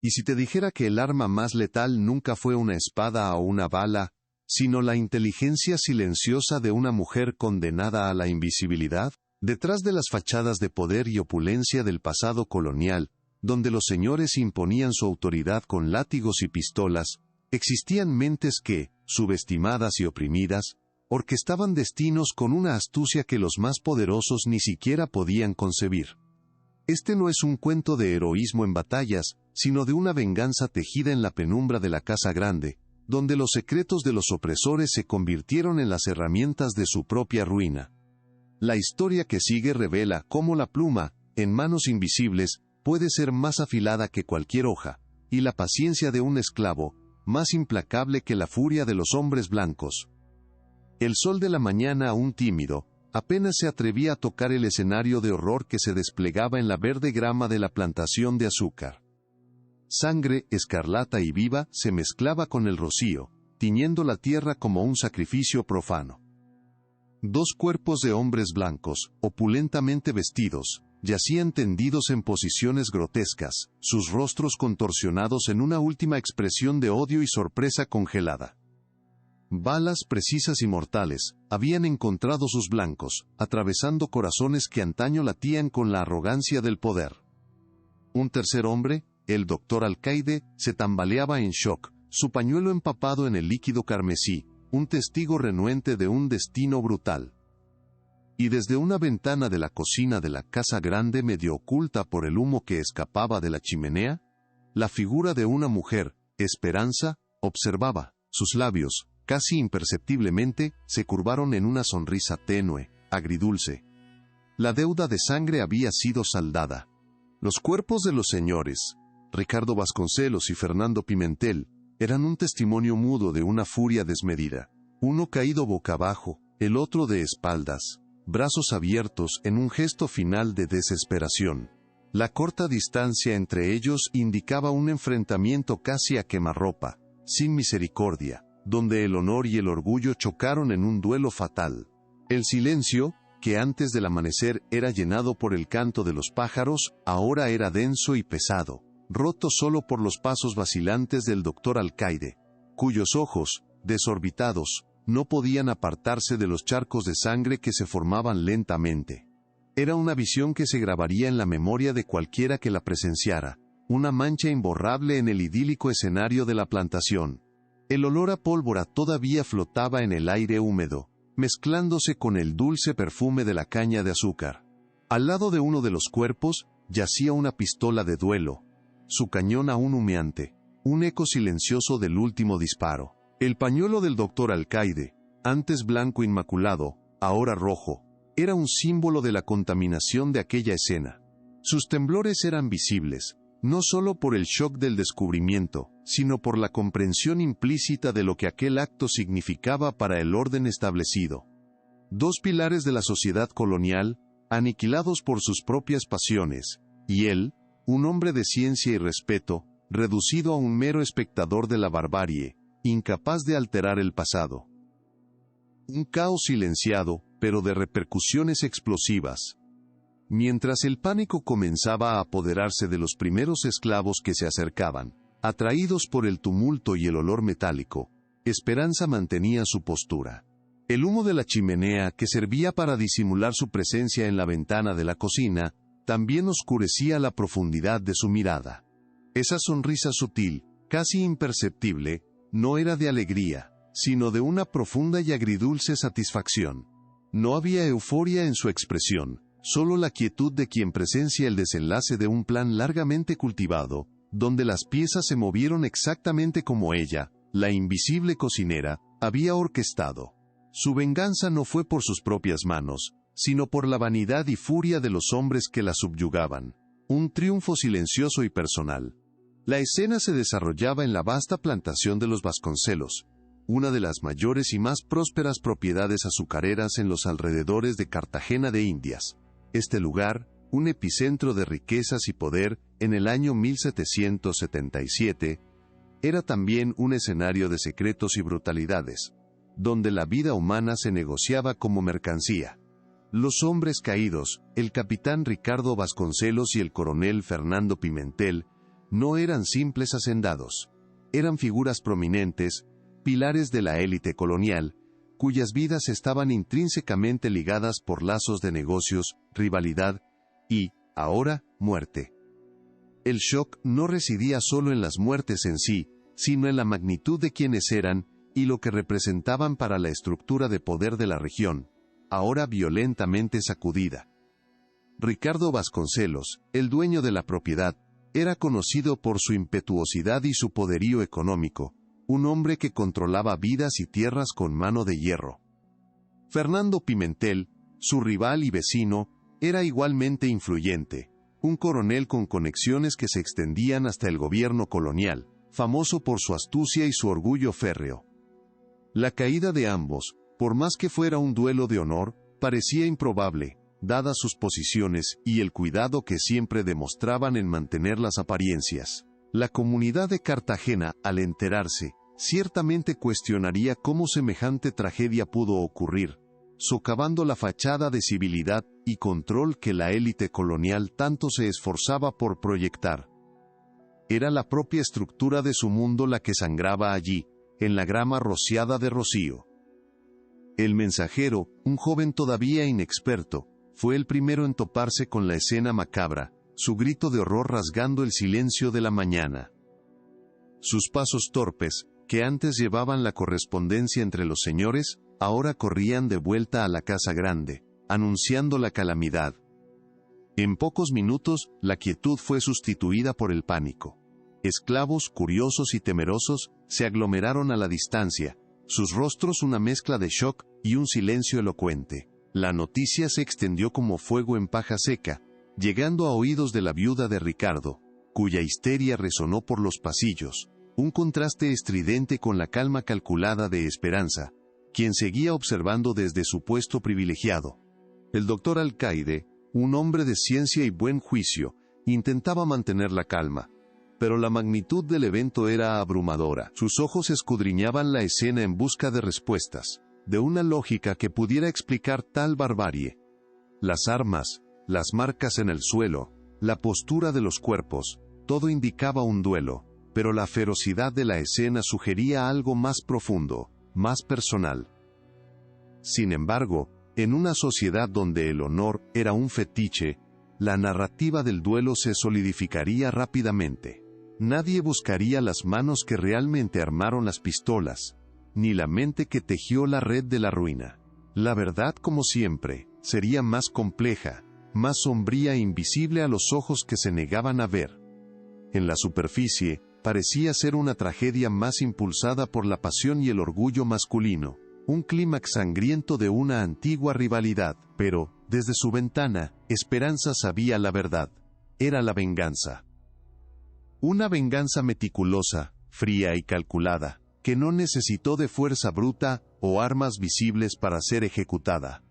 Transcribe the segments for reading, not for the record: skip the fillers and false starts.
Y si te dijera que el arma más letal nunca fue una espada o una bala, sino la inteligencia silenciosa de una mujer condenada a la invisibilidad, detrás de las fachadas de poder y opulencia del pasado colonial, donde los señores imponían su autoridad con látigos y pistolas, existían mentes que, subestimadas y oprimidas, orquestaban destinos con una astucia que los más poderosos ni siquiera podían concebir. Este no es un cuento de heroísmo en batallas, sino de una venganza tejida en la penumbra de la casa grande, donde los secretos de los opresores se convirtieron en las herramientas de su propia ruina. La historia que sigue revela cómo la pluma, en manos invisibles, puede ser más afilada que cualquier hoja, y la paciencia de un esclavo, más implacable que la furia de los hombres blancos. El sol de la mañana, aún tímido, apenas se atrevía a tocar el escenario de horror que se desplegaba en la verde grama de la plantación de azúcar. Sangre, escarlata y viva, se mezclaba con el rocío, tiñendo la tierra como un sacrificio profano. Dos cuerpos de hombres blancos, opulentamente vestidos, yacían tendidos en posiciones grotescas, sus rostros contorsionados en una última expresión de odio y sorpresa congelada. Balas precisas y mortales habían encontrado sus blancos, atravesando corazones que antaño latían con la arrogancia del poder. Un tercer hombre, el doctor Alcaide, se tambaleaba en shock, su pañuelo empapado en el líquido carmesí, un testigo renuente de un destino brutal. Y desde una ventana de la cocina de la casa grande, medio oculta por el humo que escapaba de la chimenea, la figura de una mujer, Esperanza, observaba. Sus labios, casi imperceptiblemente, se curvaron en una sonrisa tenue, agridulce. La deuda de sangre había sido saldada. Los cuerpos de los señores, Ricardo Vasconcelos y Fernando Pimentel, eran un testimonio mudo de una furia desmedida. Uno caído boca abajo, el otro de espaldas, brazos abiertos en un gesto final de desesperación. La corta distancia entre ellos indicaba un enfrentamiento casi a quemarropa, sin misericordia, donde el honor y el orgullo chocaron en un duelo fatal. El silencio, que antes del amanecer era llenado por el canto de los pájaros, ahora era denso y pesado, roto solo por los pasos vacilantes del doctor Alcaide, cuyos ojos, desorbitados, no podían apartarse de los charcos de sangre que se formaban lentamente. Era una visión que se grabaría en la memoria de cualquiera que la presenciara, una mancha imborrable en el idílico escenario de la plantación. El olor a pólvora todavía flotaba en el aire húmedo, mezclándose con el dulce perfume de la caña de azúcar. Al lado de uno de los cuerpos, yacía una pistola de duelo, su cañón aún humeante, un eco silencioso del último disparo. El pañuelo del doctor Alcaide, antes blanco inmaculado, ahora rojo, era un símbolo de la contaminación de aquella escena. Sus temblores eran visibles, no solo por el shock del descubrimiento, sino por la comprensión implícita de lo que aquel acto significaba para el orden establecido. Dos pilares de la sociedad colonial, aniquilados por sus propias pasiones, y él, un hombre de ciencia y respeto, reducido a un mero espectador de la barbarie, incapaz de alterar el pasado. Un caos silenciado, pero de repercusiones explosivas. Mientras el pánico comenzaba a apoderarse de los primeros esclavos que se acercaban, atraídos por el tumulto y el olor metálico, Esperanza mantenía su postura. El humo de la chimenea, que servía para disimular su presencia en la ventana de la cocina, también oscurecía la profundidad de su mirada. Esa sonrisa sutil, casi imperceptible, no era de alegría, sino de una profunda y agridulce satisfacción. No había euforia en su expresión, solo la quietud de quien presencia el desenlace de un plan largamente cultivado, donde las piezas se movieron exactamente como ella, la invisible cocinera, había orquestado. Su venganza no fue por sus propias manos, sino por la vanidad y furia de los hombres que la subyugaban. Un triunfo silencioso y personal. La escena se desarrollaba en la vasta plantación de los Vasconcelos, una de las mayores y más prósperas propiedades azucareras en los alrededores de Cartagena de Indias. Este lugar, un epicentro de riquezas y poder en el año 1777, era también un escenario de secretos y brutalidades, donde la vida humana se negociaba como mercancía. Los hombres caídos, el capitán Ricardo Vasconcelos y el coronel Fernando Pimentel, no eran simples hacendados. Eran figuras prominentes, pilares de la élite colonial, cuyas vidas estaban intrínsecamente ligadas por lazos de negocios, rivalidad y, ahora, muerte. El shock no residía solo en las muertes en sí, sino en la magnitud de quienes eran y lo que representaban para la estructura de poder de la región, ahora violentamente sacudida. Ricardo Vasconcelos, el dueño de la propiedad, era conocido por su impetuosidad y su poderío económico, un hombre que controlaba vidas y tierras con mano de hierro. Fernando Pimentel, su rival y vecino, era igualmente influyente, un coronel con conexiones que se extendían hasta el gobierno colonial, famoso por su astucia y su orgullo férreo. La caída de ambos, por más que fuera un duelo de honor, parecía improbable, dadas sus posiciones y el cuidado que siempre demostraban en mantener las apariencias. La comunidad de Cartagena, al enterarse, ciertamente cuestionaría cómo semejante tragedia pudo ocurrir, socavando la fachada de civilidad y control que la élite colonial tanto se esforzaba por proyectar. Era la propia estructura de su mundo la que sangraba allí, en la grama rociada de rocío. El mensajero, un joven todavía inexperto, fue el primero en toparse con la escena macabra, su grito de horror rasgando el silencio de la mañana. Sus pasos torpes, que antes llevaban la correspondencia entre los señores, ahora corrían de vuelta a la casa grande, anunciando la calamidad. En pocos minutos, la quietud fue sustituida por el pánico. Esclavos, curiosos y temerosos, se aglomeraron a la distancia, sus rostros una mezcla de shock y un silencio elocuente. La noticia se extendió como fuego en paja seca, llegando a oídos de la viuda de Ricardo, cuya histeria resonó por los pasillos, un contraste estridente con la calma calculada de Esperanza, quien seguía observando desde su puesto privilegiado. El doctor Alcaide, un hombre de ciencia y buen juicio, intentaba mantener la calma, pero la magnitud del evento era abrumadora. Sus ojos escudriñaban la escena en busca de respuestas, de una lógica que pudiera explicar tal barbarie. Las armas, las marcas en el suelo, la postura de los cuerpos, todo indicaba un duelo, pero la ferocidad de la escena sugería algo más profundo, más personal. Sin embargo, en una sociedad donde el honor era un fetiche, la narrativa del duelo se solidificaría rápidamente. Nadie buscaría las manos que realmente armaron las pistolas, ni la mente que tejió la red de la ruina. La verdad, como siempre, sería más compleja, más sombría e invisible a los ojos que se negaban a ver. En la superficie, parecía ser una tragedia más impulsada por la pasión y el orgullo masculino, un clímax sangriento de una antigua rivalidad, pero, desde su ventana, Esperanza sabía la verdad. Era la venganza. Una venganza meticulosa, fría y calculada, que no necesitó de fuerza bruta o armas visibles para ser ejecutada.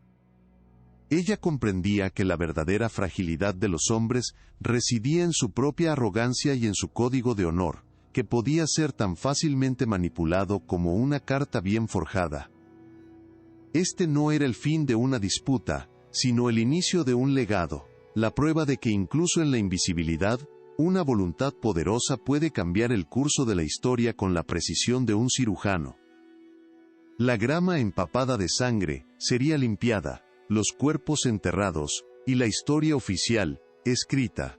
Ella comprendía que la verdadera fragilidad de los hombres residía en su propia arrogancia y en su código de honor, que podía ser tan fácilmente manipulado como una carta bien forjada. Este no era el fin de una disputa, sino el inicio de un legado, la prueba de que incluso en la invisibilidad, una voluntad poderosa puede cambiar el curso de la historia con la precisión de un cirujano. La grama empapada de sangre sería limpiada, los cuerpos enterrados, y la historia oficial, escrita.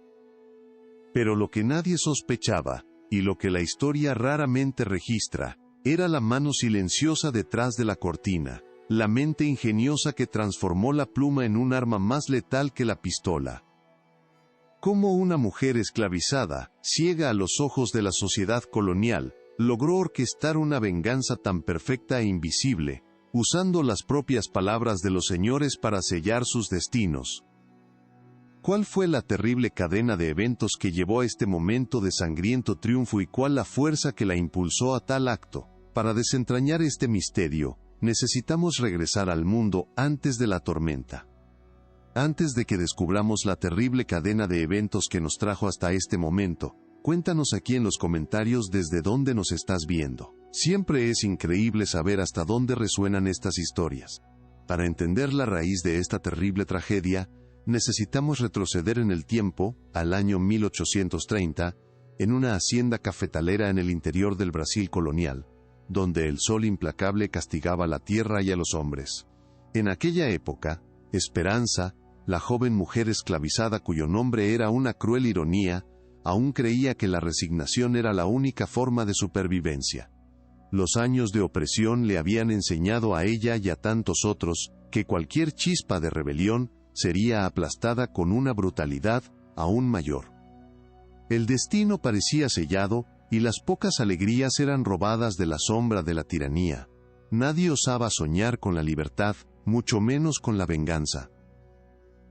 Pero lo que nadie sospechaba, y lo que la historia raramente registra, era la mano silenciosa detrás de la cortina, la mente ingeniosa que transformó la pluma en un arma más letal que la pistola. Cómo una mujer esclavizada, ciega a los ojos de la sociedad colonial, logró orquestar una venganza tan perfecta e invisible, usando las propias palabras de los señores para sellar sus destinos. ¿Cuál fue la terrible cadena de eventos que llevó a este momento de sangriento triunfo y cuál la fuerza que la impulsó a tal acto? Para desentrañar este misterio, necesitamos regresar al mundo antes de la tormenta. Antes de que descubramos la terrible cadena de eventos que nos trajo hasta este momento, cuéntanos aquí en los comentarios desde dónde nos estás viendo. Siempre es increíble saber hasta dónde resuenan estas historias. Para entender la raíz de esta terrible tragedia, necesitamos retroceder en el tiempo, al año 1830, en una hacienda cafetalera en el interior del Brasil colonial, donde el sol implacable castigaba la tierra y a los hombres. En aquella época, Esperanza, la joven mujer esclavizada cuyo nombre era una cruel ironía, aún creía que la resignación era la única forma de supervivencia. Los años de opresión le habían enseñado a ella y a tantos otros que cualquier chispa de rebelión sería aplastada con una brutalidad aún mayor. El destino parecía sellado, y las pocas alegrías eran robadas de la sombra de la tiranía. Nadie osaba soñar con la libertad, mucho menos con la venganza.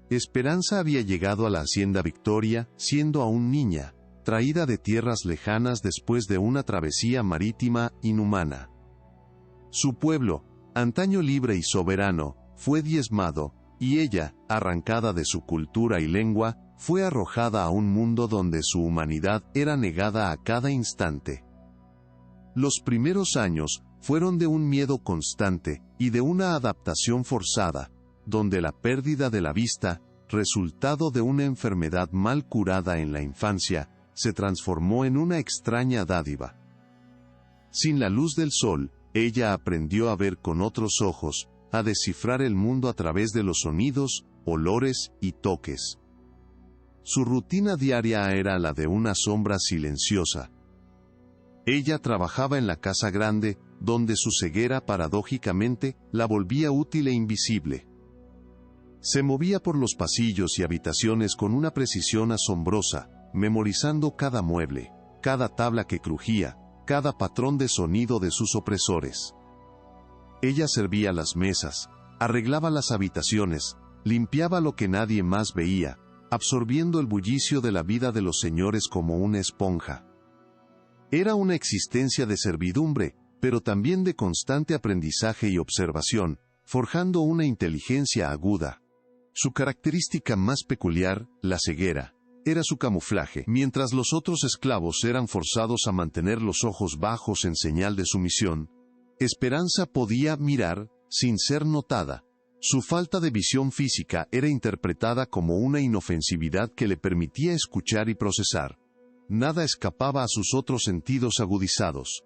Esperanza había llegado a la hacienda Victoria, siendo aún niña, traída de tierras lejanas después de una travesía marítima inhumana. Su pueblo, antaño libre y soberano, fue diezmado, y ella, arrancada de su cultura y lengua, fue arrojada a un mundo donde su humanidad era negada a cada instante. Los primeros años fueron de un miedo constante y de una adaptación forzada, donde la pérdida de la vista, resultado de una enfermedad mal curada en la infancia, se transformó en una extraña dádiva. Sin la luz del sol, ella aprendió a ver con otros ojos, a descifrar el mundo a través de los sonidos, olores y toques. Su rutina diaria era la de una sombra silenciosa. Ella trabajaba en la casa grande, donde su ceguera paradójicamente la volvía útil e invisible. Se movía por los pasillos y habitaciones con una precisión asombrosa, memorizando cada mueble, cada tabla que crujía, cada patrón de sonido de sus opresores. Ella servía las mesas, arreglaba las habitaciones, limpiaba lo que nadie más veía, absorbiendo el bullicio de la vida de los señores como una esponja. Era una existencia de servidumbre, pero también de constante aprendizaje y observación, forjando una inteligencia aguda. Su característica más peculiar, la ceguera, era su camuflaje. Mientras los otros esclavos eran forzados a mantener los ojos bajos en señal de sumisión, Esperanza podía mirar, sin ser notada. Su falta de visión física era interpretada como una inofensividad que le permitía escuchar y procesar. Nada escapaba a sus otros sentidos agudizados.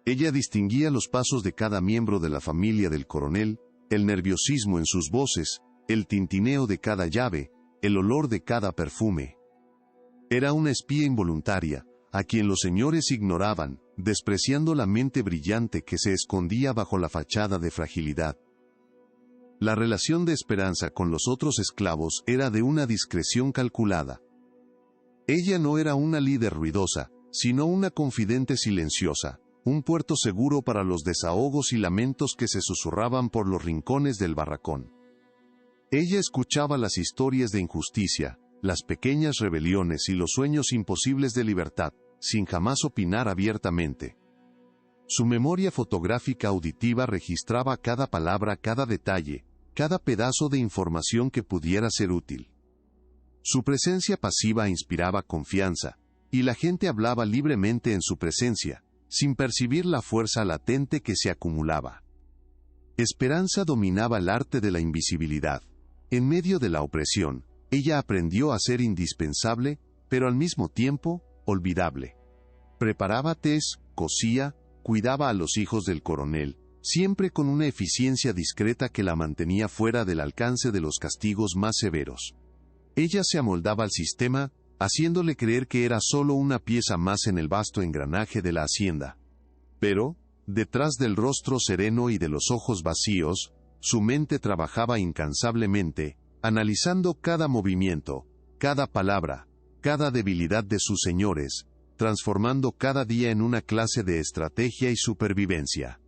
Ella distinguía los pasos de cada miembro de la familia del coronel, el nerviosismo en sus voces, el tintineo de cada llave, el olor de cada perfume. Era una espía involuntaria, a quien los señores ignoraban, despreciando la mente brillante que se escondía bajo la fachada de fragilidad. La relación de Esperanza con los otros esclavos era de una discreción calculada. Ella no era una líder ruidosa, sino una confidente silenciosa, un puerto seguro para los desahogos y lamentos que se susurraban por los rincones del barracón. Ella escuchaba las historias de injusticia, las pequeñas rebeliones y los sueños imposibles de libertad, sin jamás opinar abiertamente. Su memoria fotográfica auditiva registraba cada palabra, cada detalle, cada pedazo de información que pudiera ser útil. Su presencia pasiva inspiraba confianza, y la gente hablaba libremente en su presencia, sin percibir la fuerza latente que se acumulaba. Esperanza dominaba el arte de la invisibilidad. En medio de la opresión, ella aprendió a ser indispensable, pero al mismo tiempo, olvidable. Preparaba tés, cosía, cuidaba a los hijos del coronel, siempre con una eficiencia discreta que la mantenía fuera del alcance de los castigos más severos. Ella se amoldaba al sistema, haciéndole creer que era solo una pieza más en el vasto engranaje de la hacienda. Pero, detrás del rostro sereno y de los ojos vacíos, su mente trabajaba incansablemente, analizando cada movimiento, cada palabra, cada debilidad de sus señores, transformando cada día en una clase de estrategia y supervivencia.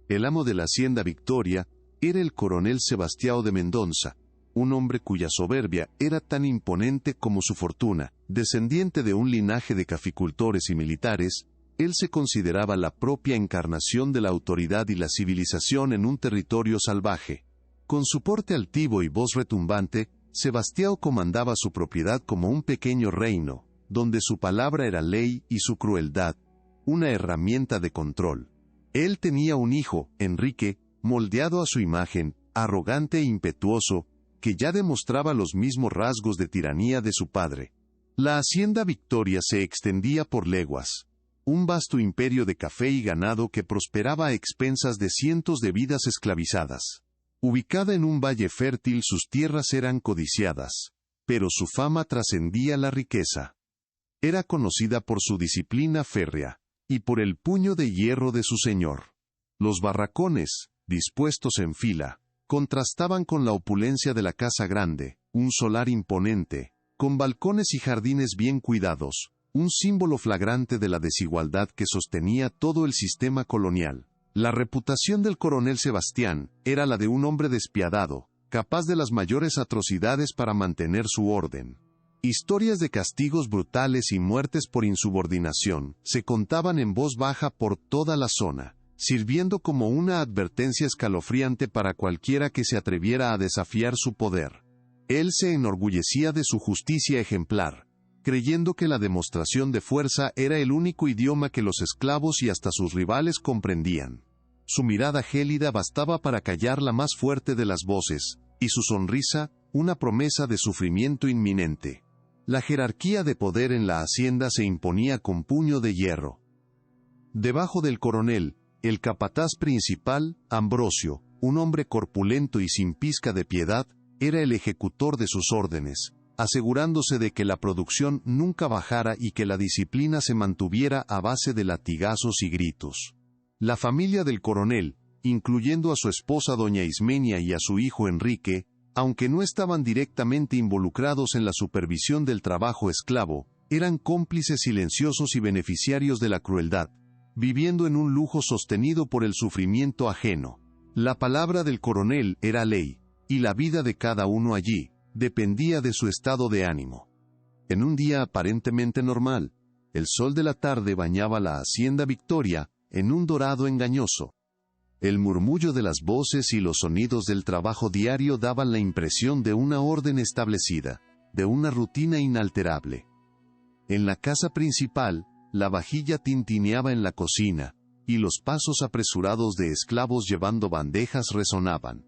El amo de la hacienda Victoria era el coronel Sebastião de Mendonça, un hombre cuya soberbia era tan imponente como su fortuna. Descendiente de un linaje de caficultores y militares, él se consideraba la propia encarnación de la autoridad y la civilización en un territorio salvaje. Con su porte altivo y voz retumbante, Sebastião comandaba su propiedad como un pequeño reino, donde su palabra era ley y su crueldad, una herramienta de control. Él tenía un hijo, Enrique, moldeado a su imagen, arrogante e impetuoso, que ya demostraba los mismos rasgos de tiranía de su padre. La hacienda Victoria se extendía por leguas, un vasto imperio de café y ganado que prosperaba a expensas de cientos de vidas esclavizadas. Ubicada en un valle fértil, sus tierras eran codiciadas, pero su fama trascendía la riqueza. Era conocida por su disciplina férrea, y por el puño de hierro de su señor. Los barracones, dispuestos en fila, contrastaban con la opulencia de la casa grande, un solar imponente, con balcones y jardines bien cuidados, un símbolo flagrante de la desigualdad que sostenía todo el sistema colonial. La reputación del coronel Sebastián era la de un hombre despiadado, capaz de las mayores atrocidades para mantener su orden. Historias de castigos brutales y muertes por insubordinación se contaban en voz baja por toda la zona, sirviendo como una advertencia escalofriante para cualquiera que se atreviera a desafiar su poder. Él se enorgullecía de su justicia ejemplar, creyendo que la demostración de fuerza era el único idioma que los esclavos y hasta sus rivales comprendían. Su mirada gélida bastaba para callar la más fuerte de las voces, y su sonrisa, una promesa de sufrimiento inminente. La jerarquía de poder en la hacienda se imponía con puño de hierro. Debajo del coronel, el capataz principal, Ambrosio, un hombre corpulento y sin pizca de piedad, era el ejecutor de sus órdenes, asegurándose de que la producción nunca bajara y que la disciplina se mantuviera a base de latigazos y gritos. La familia del coronel, incluyendo a su esposa doña Ismenia y a su hijo Enrique, aunque no estaban directamente involucrados en la supervisión del trabajo esclavo, eran cómplices silenciosos y beneficiarios de la crueldad, viviendo en un lujo sostenido por el sufrimiento ajeno. La palabra del coronel era ley, y la vida de cada uno allí dependía de su estado de ánimo. En un día aparentemente normal, el sol de la tarde bañaba la hacienda Victoria en un dorado engañoso. El murmullo de las voces y los sonidos del trabajo diario daban la impresión de una orden establecida, de una rutina inalterable. En la casa principal, la vajilla tintineaba en la cocina, y los pasos apresurados de esclavos llevando bandejas resonaban.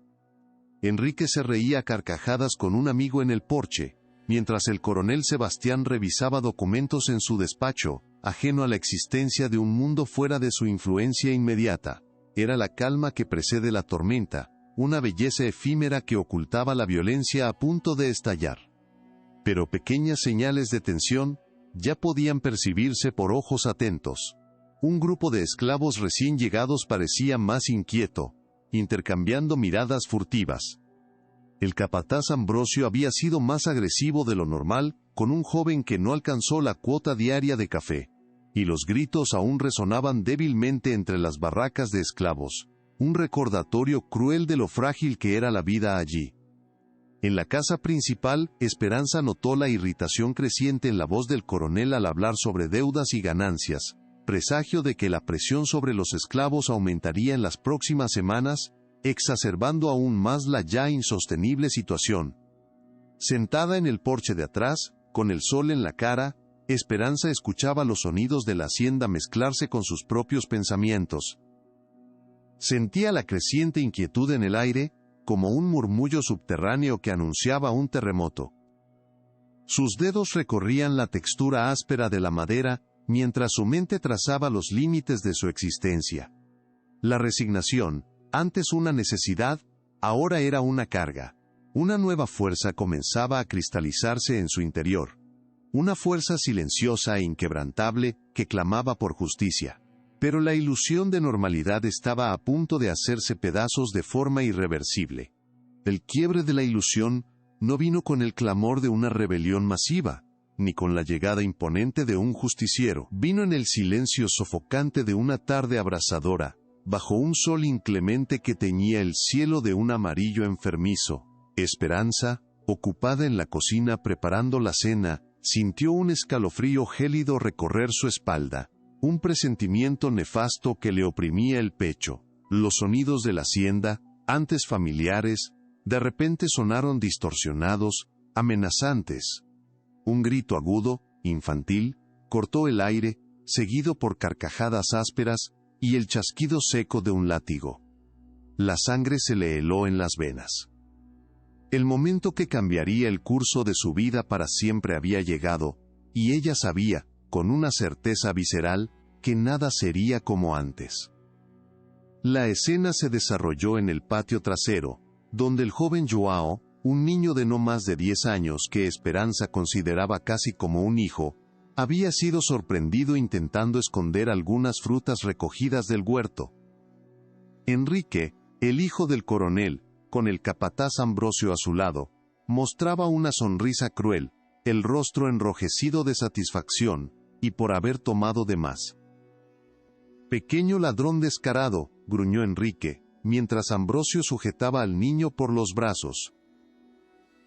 Enrique se reía a carcajadas con un amigo en el porche, mientras el coronel Sebastián revisaba documentos en su despacho, ajeno a la existencia de un mundo fuera de su influencia inmediata. Era la calma que precede la tormenta, una belleza efímera que ocultaba la violencia a punto de estallar. Pero pequeñas señales de tensión ya podían percibirse por ojos atentos. Un grupo de esclavos recién llegados parecía más inquieto, intercambiando miradas furtivas. El capataz Ambrosio había sido más agresivo de lo normal con un joven que no alcanzó la cuota diaria de café, y los gritos aún resonaban débilmente entre las barracas de esclavos, un recordatorio cruel de lo frágil que era la vida allí. En la casa principal, Esperanza notó la irritación creciente en la voz del coronel al hablar sobre deudas y ganancias, presagio de que la presión sobre los esclavos aumentaría en las próximas semanas, exacerbando aún más la ya insostenible situación. Sentada en el porche de atrás, con el sol en la cara, Esperanza escuchaba los sonidos de la hacienda mezclarse con sus propios pensamientos. Sentía la creciente inquietud en el aire, como un murmullo subterráneo que anunciaba un terremoto. Sus dedos recorrían la textura áspera de la madera, mientras su mente trazaba los límites de su existencia. La resignación, antes una necesidad, ahora era una carga. Una nueva fuerza comenzaba a cristalizarse en su interior. Una fuerza silenciosa e inquebrantable que clamaba por justicia. Pero la ilusión de normalidad estaba a punto de hacerse pedazos de forma irreversible. El quiebre de la ilusión no vino con el clamor de una rebelión masiva, ni con la llegada imponente de un justiciero. Vino en el silencio sofocante de una tarde abrasadora, bajo un sol inclemente que teñía el cielo de un amarillo enfermizo. Esperanza, ocupada en la cocina preparando la cena, sintió un escalofrío gélido recorrer su espalda, un presentimiento nefasto que le oprimía el pecho. Los sonidos de la hacienda, antes familiares, de repente sonaron distorsionados, amenazantes. Un grito agudo, infantil, cortó el aire, seguido por carcajadas ásperas, y el chasquido seco de un látigo. La sangre se le heló en las venas. El momento que cambiaría el curso de su vida para siempre había llegado, y ella sabía, con una certeza visceral, que nada sería como antes. La escena se desarrolló en el patio trasero, donde el joven João, un niño de no más de 10 años que Esperanza consideraba casi como un hijo, había sido sorprendido intentando esconder algunas frutas recogidas del huerto. Enrique, el hijo del coronel, con el capataz Ambrosio a su lado, mostraba una sonrisa cruel, el rostro enrojecido de satisfacción, y por haber tomado de más. «Pequeño ladrón descarado», gruñó Enrique, mientras Ambrosio sujetaba al niño por los brazos.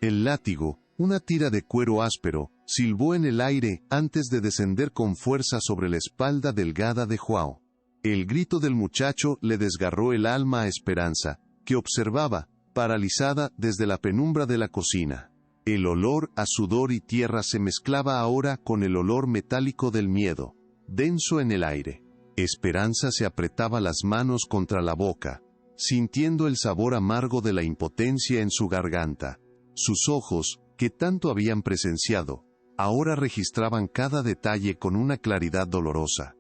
El látigo, una tira de cuero áspero, silbó en el aire antes de descender con fuerza sobre la espalda delgada de João. El grito del muchacho le desgarró el alma a Esperanza, que observaba, paralizada desde la penumbra de la cocina. El olor a sudor y tierra se mezclaba ahora con el olor metálico del miedo, denso en el aire. Esperanza se apretaba las manos contra la boca, sintiendo el sabor amargo de la impotencia en su garganta. Sus ojos, que tanto habían presenciado, ahora registraban cada detalle con una claridad dolorosa.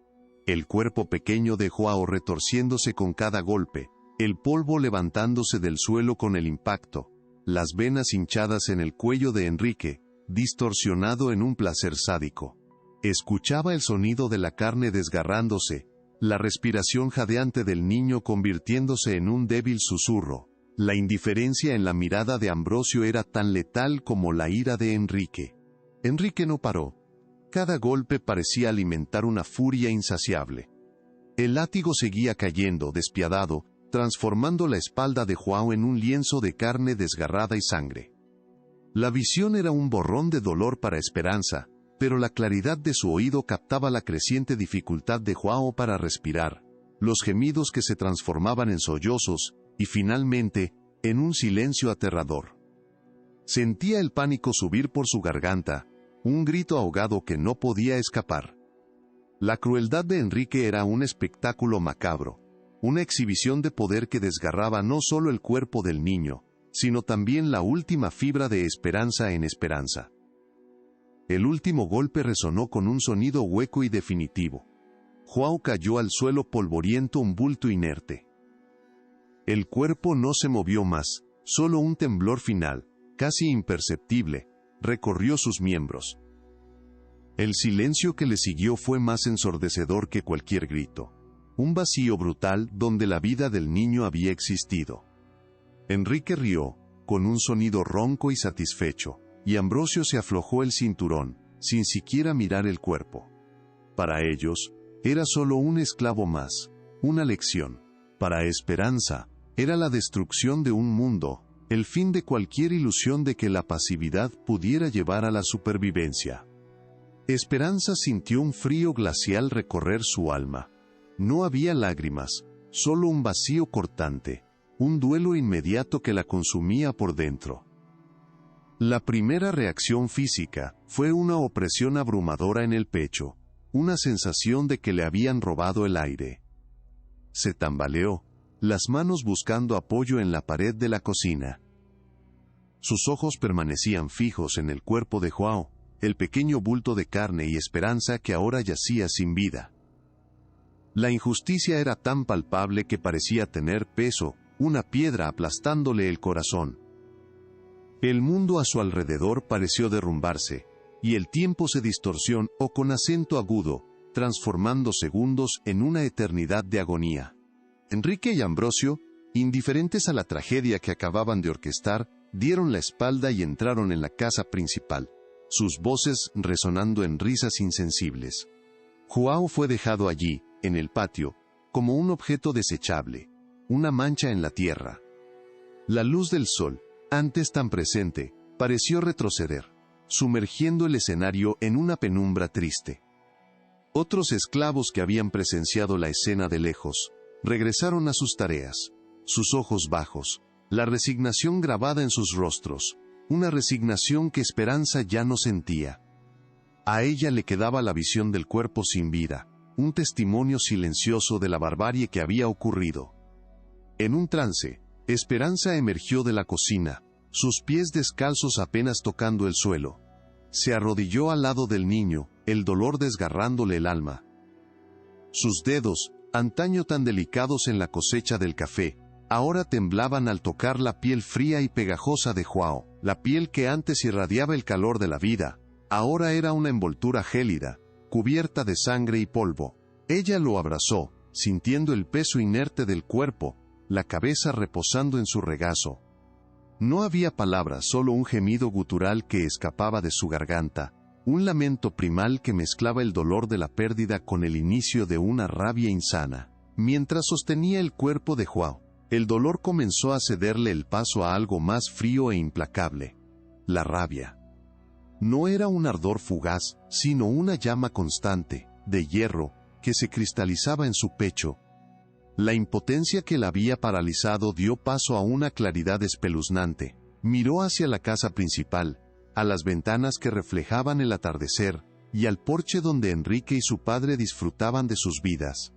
El cuerpo pequeño de João retorciéndose con cada golpe, el polvo levantándose del suelo con el impacto, las venas hinchadas en el cuello de Enrique, distorsionado en un placer sádico. Escuchaba el sonido de la carne desgarrándose, la respiración jadeante del niño convirtiéndose en un débil susurro. La indiferencia en la mirada de Ambrosio era tan letal como la ira de Enrique. Enrique no paró. Cada golpe parecía alimentar una furia insaciable. El látigo seguía cayendo, despiadado, transformando la espalda de João en un lienzo de carne desgarrada y sangre. La visión era un borrón de dolor para Esperanza, pero la claridad de su oído captaba la creciente dificultad de João para respirar, los gemidos que se transformaban en sollozos, y finalmente, en un silencio aterrador. Sentía el pánico subir por su garganta, un grito ahogado que no podía escapar. La crueldad de Enrique era un espectáculo macabro, una exhibición de poder que desgarraba no solo el cuerpo del niño, sino también la última fibra de esperanza en Esperanza. El último golpe resonó con un sonido hueco y definitivo. João cayó al suelo polvoriento, un bulto inerte. El cuerpo no se movió más, solo un temblor final, casi imperceptible, recorrió sus miembros. El silencio que le siguió fue más ensordecedor que cualquier grito. Un vacío brutal donde la vida del niño había existido. Enrique rió, con un sonido ronco y satisfecho, y Ambrosio se aflojó el cinturón, sin siquiera mirar el cuerpo. Para ellos, era solo un esclavo más, una lección. Para Esperanza, era la destrucción de un mundo, el fin de cualquier ilusión de que la pasividad pudiera llevar a la supervivencia. Esperanza sintió un frío glacial recorrer su alma. No había lágrimas, solo un vacío cortante, un duelo inmediato que la consumía por dentro. La primera reacción física fue una opresión abrumadora en el pecho, una sensación de que le habían robado el aire. Se tambaleó, las manos buscando apoyo en la pared de la cocina. Sus ojos permanecían fijos en el cuerpo de João, el pequeño bulto de carne y esperanza que ahora yacía sin vida. La injusticia era tan palpable que parecía tener peso, una piedra aplastándole el corazón. El mundo a su alrededor pareció derrumbarse, y el tiempo se distorsionó con acento agudo, transformando segundos en una eternidad de agonía. Enrique y Ambrosio, indiferentes a la tragedia que acababan de orquestar, dieron la espalda y entraron en la casa principal, sus voces resonando en risas insensibles. João fue dejado allí, en el patio, como un objeto desechable, una mancha en la tierra. La luz del sol, antes tan presente, pareció retroceder, sumergiendo el escenario en una penumbra triste. Otros esclavos que habían presenciado la escena de lejos, regresaron a sus tareas, sus ojos bajos, la resignación grabada en sus rostros, una resignación que Esperanza ya no sentía. A ella le quedaba la visión del cuerpo sin vida, un testimonio silencioso de la barbarie que había ocurrido. En un trance, Esperanza emergió de la cocina, sus pies descalzos apenas tocando el suelo. Se arrodilló al lado del niño, el dolor desgarrándole el alma. Sus dedos, antaño tan delicados en la cosecha del café, ahora temblaban al tocar la piel fría y pegajosa de João. La piel que antes irradiaba el calor de la vida, ahora era una envoltura gélida, cubierta de sangre y polvo. Ella lo abrazó, sintiendo el peso inerte del cuerpo, la cabeza reposando en su regazo. No había palabras, solo un gemido gutural que escapaba de su garganta, un lamento primal que mezclaba el dolor de la pérdida con el inicio de una rabia insana. Mientras sostenía el cuerpo de João, el dolor comenzó a cederle el paso a algo más frío e implacable: la rabia. No era un ardor fugaz, sino una llama constante, de hierro, que se cristalizaba en su pecho. La impotencia que la había paralizado dio paso a una claridad espeluznante. Miró hacia la casa principal, a las ventanas que reflejaban el atardecer, y al porche donde Enrique y su padre disfrutaban de sus vidas.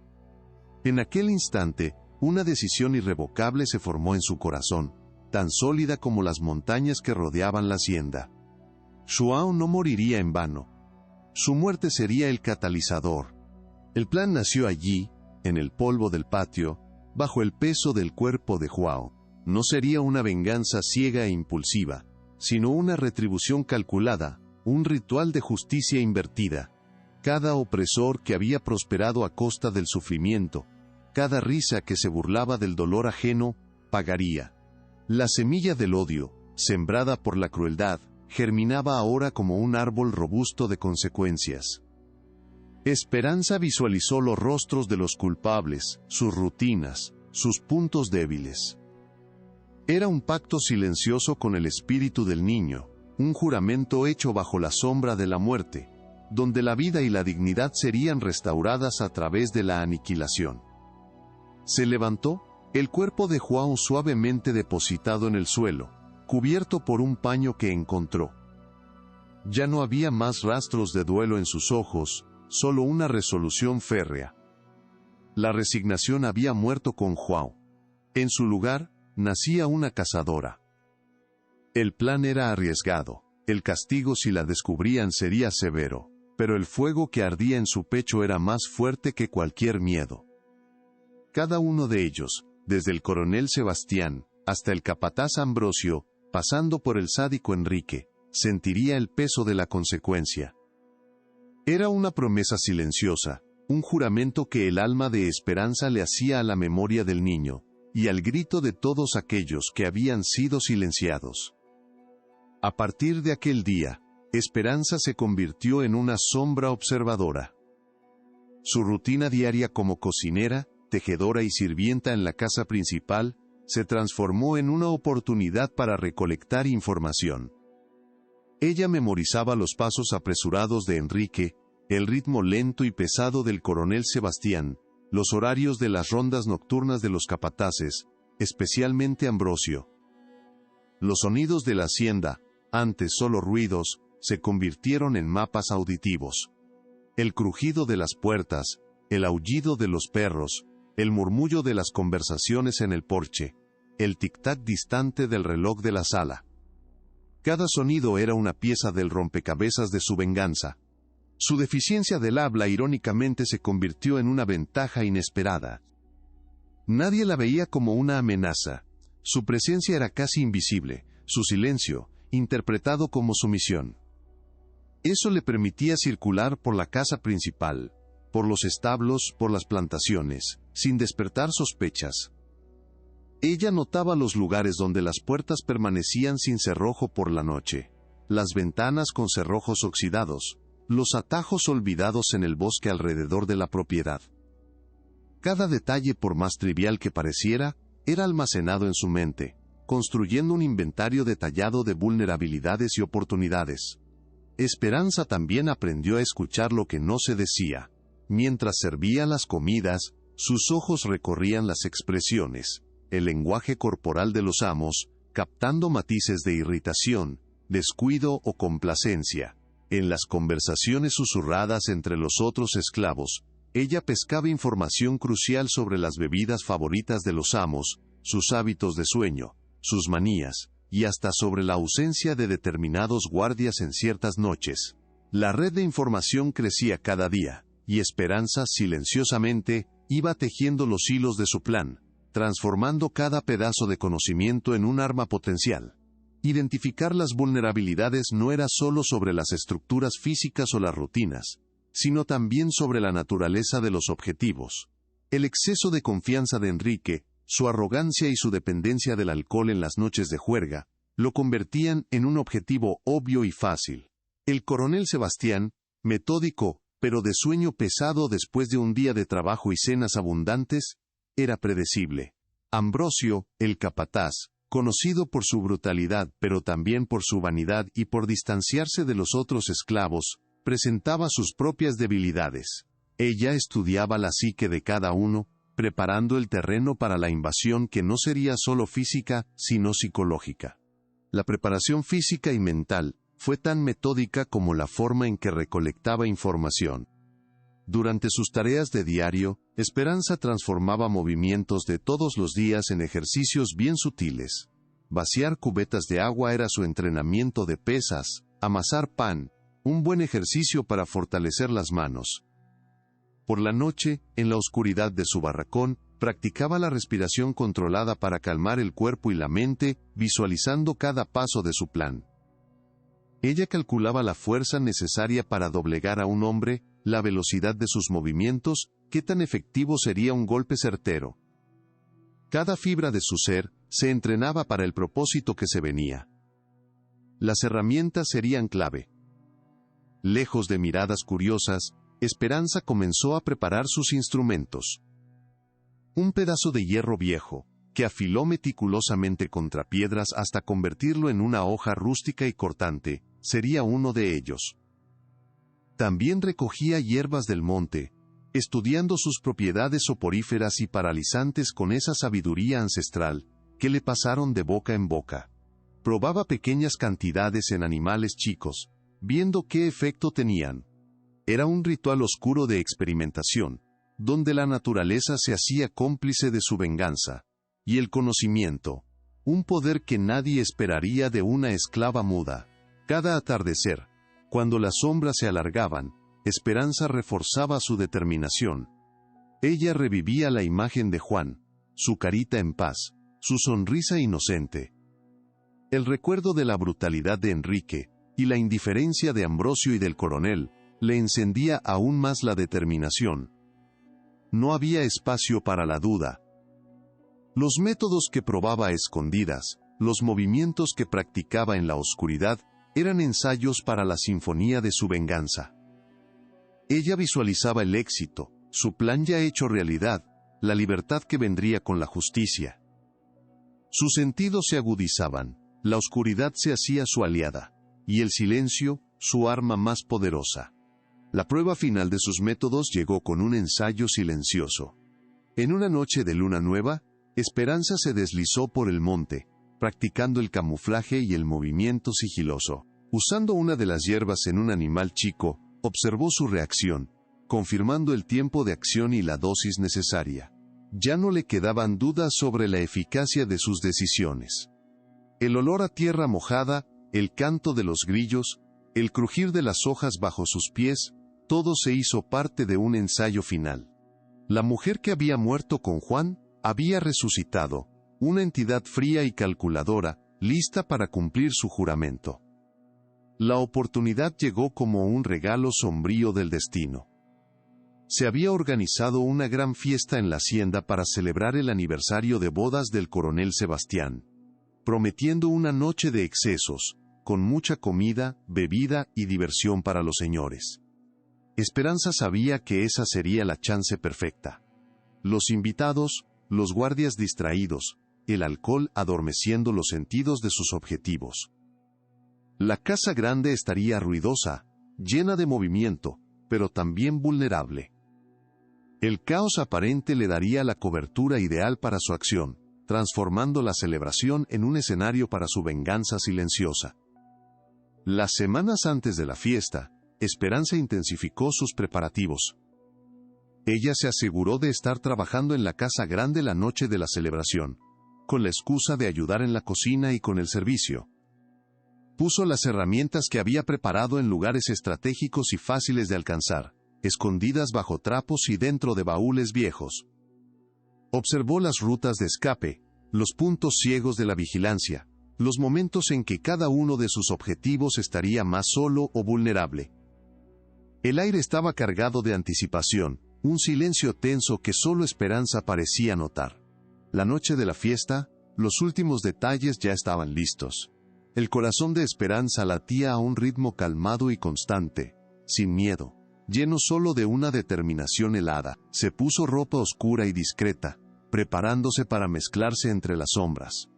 En aquel instante, una decisión irrevocable se formó en su corazón, tan sólida como las montañas que rodeaban la hacienda. João no moriría en vano. Su muerte sería el catalizador. El plan nació allí, en el polvo del patio, bajo el peso del cuerpo de João. No sería una venganza ciega e impulsiva, sino una retribución calculada, un ritual de justicia invertida. Cada opresor que había prosperado a costa del sufrimiento, cada risa que se burlaba del dolor ajeno, pagaría. La semilla del odio, sembrada por la crueldad, germinaba ahora como un árbol robusto de consecuencias. Esperanza visualizó los rostros de los culpables, sus rutinas, sus puntos débiles. Era un pacto silencioso con el espíritu del niño, un juramento hecho bajo la sombra de la muerte, donde la vida y la dignidad serían restauradas a través de la aniquilación. Se levantó, el cuerpo de João suavemente depositado en el suelo, cubierto por un paño que encontró. Ya no había más rastros de duelo en sus ojos, solo una resolución férrea. La resignación había muerto con João. En su lugar, nacía una cazadora. El plan era arriesgado, el castigo si la descubrían sería severo, pero el fuego que ardía en su pecho era más fuerte que cualquier miedo. Cada uno de ellos, desde el coronel Sebastián, hasta el capataz Ambrosio, pasando por el sádico Enrique, sentiría el peso de la consecuencia. Era una promesa silenciosa, un juramento que el alma de Esperanza le hacía a la memoria del niño, y al grito de todos aquellos que habían sido silenciados. A partir de aquel día, Esperanza se convirtió en una sombra observadora. Su rutina diaria como cocinera, tejedora y sirvienta en la casa principal, se transformó en una oportunidad para recolectar información. Ella memorizaba los pasos apresurados de Enrique, el ritmo lento y pesado del coronel Sebastián, los horarios de las rondas nocturnas de los capataces, especialmente Ambrosio. Los sonidos de la hacienda, antes solo ruidos, se convirtieron en mapas auditivos. El crujido de las puertas, el aullido de los perros, el murmullo de las conversaciones en el porche, el tic-tac distante del reloj de la sala. Cada sonido era una pieza del rompecabezas de su venganza. Su deficiencia del habla irónicamente se convirtió en una ventaja inesperada. Nadie la veía como una amenaza. Su presencia era casi invisible, su silencio, interpretado como sumisión. Eso le permitía circular por la casa principal, por los establos, por las plantaciones, sin despertar sospechas. Ella notaba los lugares donde las puertas permanecían sin cerrojo por la noche, las ventanas con cerrojos oxidados, los atajos olvidados en el bosque alrededor de la propiedad. Cada detalle, por más trivial que pareciera, era almacenado en su mente, construyendo un inventario detallado de vulnerabilidades y oportunidades. Esperanza también aprendió a escuchar lo que no se decía. Mientras servía las comidas, sus ojos recorrían las expresiones, el lenguaje corporal de los amos, captando matices de irritación, descuido o complacencia. En las conversaciones susurradas entre los otros esclavos, ella pescaba información crucial sobre las bebidas favoritas de los amos, sus hábitos de sueño, sus manías, y hasta sobre la ausencia de determinados guardias en ciertas noches. La red de información crecía cada día, y Esperanza silenciosamente iba tejiendo los hilos de su plan, transformando cada pedazo de conocimiento en un arma potencial. Identificar las vulnerabilidades no era solo sobre las estructuras físicas o las rutinas, sino también sobre la naturaleza de los objetivos. El exceso de confianza de Enrique, su arrogancia y su dependencia del alcohol en las noches de juerga, lo convertían en un objetivo obvio y fácil. El coronel Sebastián, metódico, pero de sueño pesado después de un día de trabajo y cenas abundantes, era predecible. Ambrosio, el capataz, conocido por su brutalidad pero también por su vanidad y por distanciarse de los otros esclavos, presentaba sus propias debilidades. Ella estudiaba la psique de cada uno, preparando el terreno para la invasión que no sería solo física, sino psicológica. La preparación física y mental fue tan metódica como la forma en que recolectaba información. Durante sus tareas de diario, Esperanza transformaba movimientos de todos los días en ejercicios bien sutiles. Vaciar cubetas de agua era su entrenamiento de pesas, amasar pan, un buen ejercicio para fortalecer las manos. Por la noche, en la oscuridad de su barracón, practicaba la respiración controlada para calmar el cuerpo y la mente, visualizando cada paso de su plan. Ella calculaba la fuerza necesaria para doblegar a un hombre, la velocidad de sus movimientos, qué tan efectivo sería un golpe certero. Cada fibra de su ser se entrenaba para el propósito que se venía. Las herramientas serían clave. Lejos de miradas curiosas, Esperanza comenzó a preparar sus instrumentos. Un pedazo de hierro viejo, que afiló meticulosamente contra piedras hasta convertirlo en una hoja rústica y cortante, sería uno de ellos. También recogía hierbas del monte, estudiando sus propiedades soporíferas y paralizantes con esa sabiduría ancestral, que le pasaron de boca en boca. Probaba pequeñas cantidades en animales chicos, viendo qué efecto tenían. Era un ritual oscuro de experimentación, donde la naturaleza se hacía cómplice de su venganza, y el conocimiento, un poder que nadie esperaría de una esclava muda. Cada atardecer, cuando las sombras se alargaban, Esperanza reforzaba su determinación. Ella revivía la imagen de Juan, su carita en paz, su sonrisa inocente. El recuerdo de la brutalidad de Enrique, y la indiferencia de Ambrosio y del coronel, le encendía aún más la determinación. No había espacio para la duda. Los métodos que probaba a escondidas, los movimientos que practicaba en la oscuridad, eran ensayos para la sinfonía de su venganza. Ella visualizaba el éxito, su plan ya hecho realidad, la libertad que vendría con la justicia. Sus sentidos se agudizaban, la oscuridad se hacía su aliada, y el silencio, su arma más poderosa. La prueba final de sus métodos llegó con un ensayo silencioso. En una noche de luna nueva, Esperanza se deslizó por el monte, practicando el camuflaje y el movimiento sigiloso. Usando una de las hierbas en un animal chico, observó su reacción, confirmando el tiempo de acción y la dosis necesaria. Ya no le quedaban dudas sobre la eficacia de sus decisiones. El olor a tierra mojada, el canto de los grillos, el crujir de las hojas bajo sus pies, todo se hizo parte de un ensayo final. La mujer que había muerto con Juan, había resucitado, una entidad fría y calculadora, lista para cumplir su juramento. La oportunidad llegó como un regalo sombrío del destino. Se había organizado una gran fiesta en la hacienda para celebrar el aniversario de bodas del coronel Sebastián, prometiendo una noche de excesos, con mucha comida, bebida y diversión para los señores. Esperanza sabía que esa sería la chance perfecta. Los invitados, los guardias distraídos, el alcohol adormeciendo los sentidos de sus objetivos. La casa grande estaría ruidosa, llena de movimiento, pero también vulnerable. El caos aparente le daría la cobertura ideal para su acción, transformando la celebración en un escenario para su venganza silenciosa. Las semanas antes de la fiesta, Esperanza intensificó sus preparativos. Ella se aseguró de estar trabajando en la casa grande la noche de la celebración, con la excusa de ayudar en la cocina y con el servicio. Puso las herramientas que había preparado en lugares estratégicos y fáciles de alcanzar, escondidas bajo trapos y dentro de baúles viejos. Observó las rutas de escape, los puntos ciegos de la vigilancia, los momentos en que cada uno de sus objetivos estaría más solo o vulnerable. El aire estaba cargado de anticipación, un silencio tenso que solo Esperanza parecía notar. La noche de la fiesta, los últimos detalles ya estaban listos. El corazón de Esperanza latía a un ritmo calmado y constante, sin miedo, lleno solo de una determinación helada. Se puso ropa oscura y discreta, preparándose para mezclarse entre las sombras.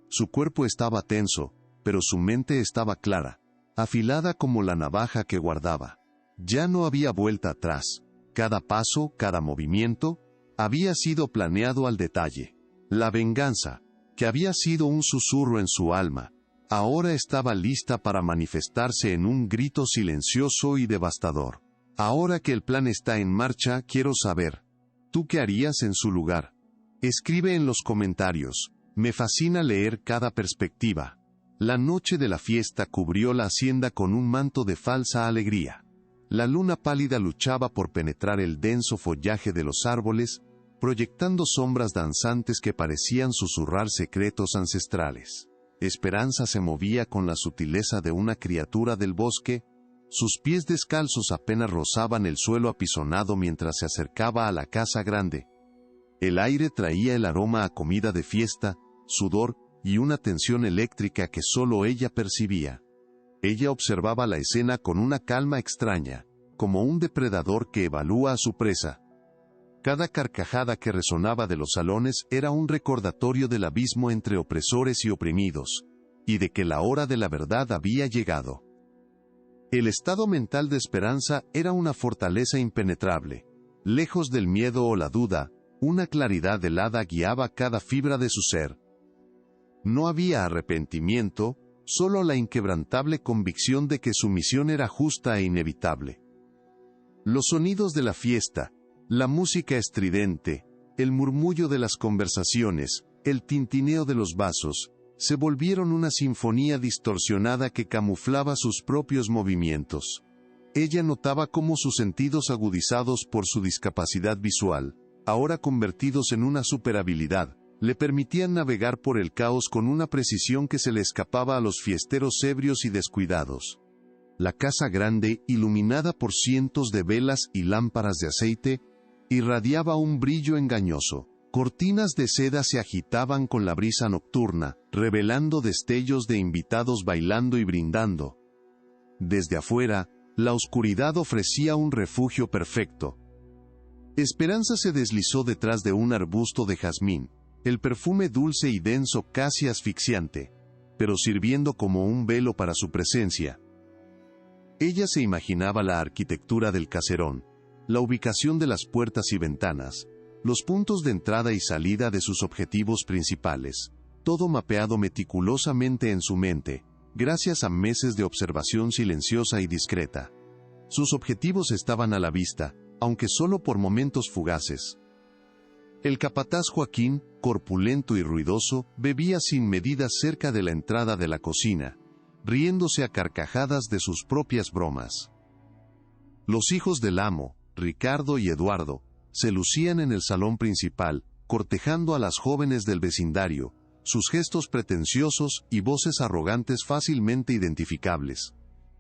Su cuerpo estaba tenso, pero su mente estaba clara, afilada como la navaja que guardaba. Ya no había vuelta atrás. Cada paso, cada movimiento, había sido planeado al detalle. La venganza, que había sido un susurro en su alma, ahora estaba lista para manifestarse en un grito silencioso y devastador. Ahora que el plan está en marcha, quiero saber, ¿tú qué harías en su lugar? Escribe en los comentarios. Me fascina leer cada perspectiva. La noche de la fiesta cubrió la hacienda con un manto de falsa alegría. La luna pálida luchaba por penetrar el denso follaje de los árboles, proyectando sombras danzantes que parecían susurrar secretos ancestrales. Esperanza se movía con la sutileza de una criatura del bosque, sus pies descalzos apenas rozaban el suelo apisonado mientras se acercaba a la casa grande. El aire traía el aroma a comida de fiesta, sudor y una tensión eléctrica que solo ella percibía. Ella observaba la escena con una calma extraña, como un depredador que evalúa a su presa. Cada carcajada que resonaba de los salones era un recordatorio del abismo entre opresores y oprimidos, y de que la hora de la verdad había llegado. El estado mental de Esperanza era una fortaleza impenetrable. Lejos del miedo o la duda, una claridad helada guiaba cada fibra de su ser. No había arrepentimiento, solo la inquebrantable convicción de que su misión era justa e inevitable. Los sonidos de la fiesta, la música estridente, el murmullo de las conversaciones, el tintineo de los vasos, se volvieron una sinfonía distorsionada que camuflaba sus propios movimientos. Ella notaba cómo sus sentidos agudizados por su discapacidad visual, ahora convertidos en una superhabilidad, le permitían navegar por el caos con una precisión que se le escapaba a los fiesteros ebrios y descuidados. La casa grande, iluminada por cientos de velas y lámparas de aceite, irradiaba un brillo engañoso. Cortinas de seda se agitaban con la brisa nocturna, revelando destellos de invitados bailando y brindando. Desde afuera, la oscuridad ofrecía un refugio perfecto. Esperanza se deslizó detrás de un arbusto de jazmín, el perfume dulce y denso casi asfixiante, pero sirviendo como un velo para su presencia. Ella se imaginaba la arquitectura del caserón, la ubicación de las puertas y ventanas, los puntos de entrada y salida de sus objetivos principales, todo mapeado meticulosamente en su mente, gracias a meses de observación silenciosa y discreta. Sus objetivos estaban a la vista, aunque solo por momentos fugaces. El capataz Joaquín, corpulento y ruidoso, bebía sin medida cerca de la entrada de la cocina, riéndose a carcajadas de sus propias bromas. Los hijos del amo, Ricardo y Eduardo, se lucían en el salón principal, cortejando a las jóvenes del vecindario, sus gestos pretenciosos y voces arrogantes fácilmente identificables.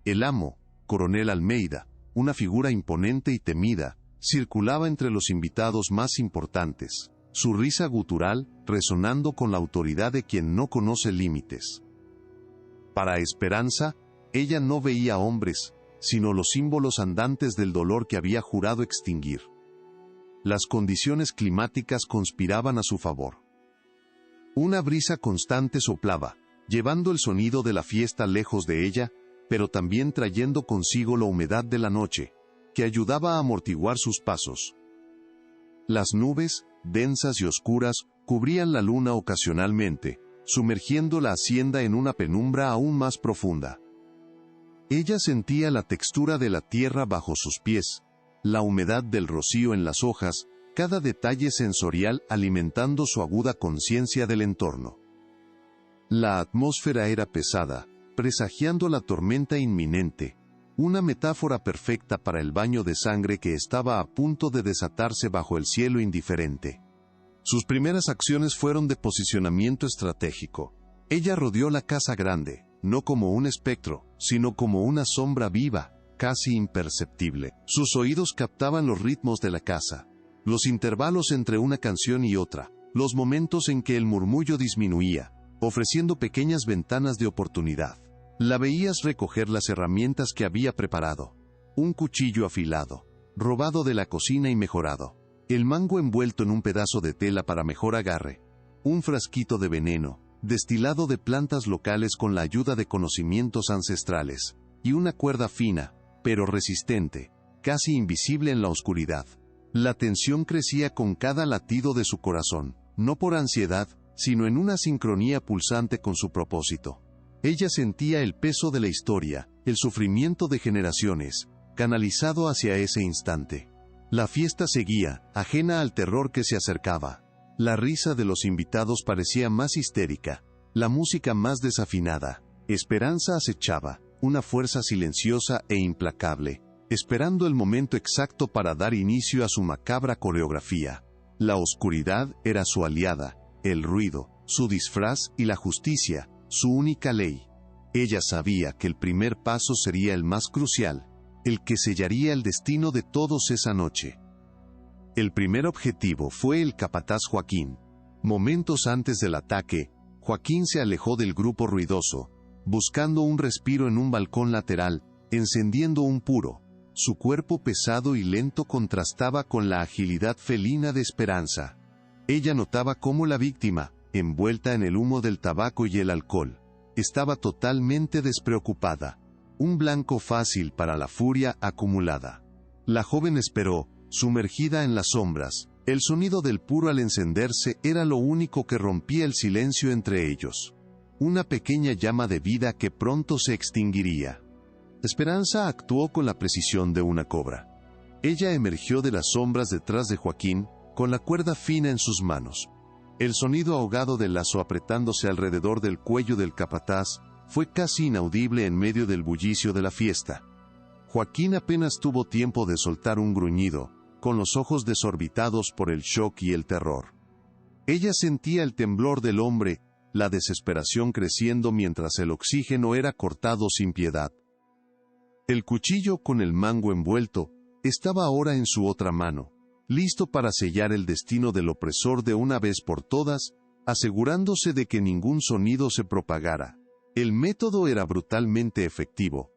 El amo, Coronel Almeida, una figura imponente y temida, circulaba entre los invitados más importantes, su risa gutural resonando con la autoridad de quien no conoce límites. Para Esperanza, ella no veía hombres, sino los símbolos andantes del dolor que había jurado extinguir. Las condiciones climáticas conspiraban a su favor. Una brisa constante soplaba, llevando el sonido de la fiesta lejos de ella, pero también trayendo consigo la humedad de la noche, que ayudaba a amortiguar sus pasos. Las nubes, densas y oscuras, cubrían la luna ocasionalmente, sumergiendo la hacienda en una penumbra aún más profunda. Ella sentía la textura de la tierra bajo sus pies, la humedad del rocío en las hojas, cada detalle sensorial alimentando su aguda conciencia del entorno. La atmósfera era pesada, presagiando la tormenta inminente, una metáfora perfecta para el baño de sangre que estaba a punto de desatarse bajo el cielo indiferente. Sus primeras acciones fueron de posicionamiento estratégico. Ella rodeó la casa grande, no como un espectro, sino como una sombra viva, casi imperceptible. Sus oídos captaban los ritmos de la casa, los intervalos entre una canción y otra, los momentos en que el murmullo disminuía, ofreciendo pequeñas ventanas de oportunidad. La veías recoger las herramientas que había preparado. Un cuchillo afilado, robado de la cocina y mejorado. El mango envuelto en un pedazo de tela para mejor agarre. Un frasquito de veneno, destilado de plantas locales con la ayuda de conocimientos ancestrales. Y una cuerda fina, pero resistente, casi invisible en la oscuridad. La tensión crecía con cada latido de su corazón, no por ansiedad, sino en una sincronía pulsante con su propósito. Ella sentía el peso de la historia, el sufrimiento de generaciones, canalizado hacia ese instante. La fiesta seguía, ajena al terror que se acercaba. La risa de los invitados parecía más histérica, la música más desafinada. Esperanza acechaba, una fuerza silenciosa e implacable, esperando el momento exacto para dar inicio a su macabra coreografía. La oscuridad era su aliada, el ruido, su disfraz y la justicia, su única ley. Ella sabía que el primer paso sería el más crucial, el que sellaría el destino de todos esa noche. El primer objetivo fue el capataz Joaquín. Momentos antes del ataque, Joaquín se alejó del grupo ruidoso, buscando un respiro en un balcón lateral, encendiendo un puro. Su cuerpo pesado y lento contrastaba con la agilidad felina de Esperanza. Ella notaba cómo la víctima, envuelta en el humo del tabaco y el alcohol, estaba totalmente despreocupada. Un blanco fácil para la furia acumulada. La joven esperó, sumergida en las sombras. El sonido del puro al encenderse era lo único que rompía el silencio entre ellos. Una pequeña llama de vida que pronto se extinguiría. Esperanza actuó con la precisión de una cobra. Ella emergió de las sombras detrás de Joaquín, con la cuerda fina en sus manos. El sonido ahogado del lazo apretándose alrededor del cuello del capataz fue casi inaudible en medio del bullicio de la fiesta. Joaquín apenas tuvo tiempo de soltar un gruñido, con los ojos desorbitados por el shock y el terror. Ella sentía el temblor del hombre, la desesperación creciendo mientras el oxígeno era cortado sin piedad. El cuchillo con el mango envuelto estaba ahora en su otra mano, listo para sellar el destino del opresor de una vez por todas, asegurándose de que ningún sonido se propagara. El método era brutalmente efectivo.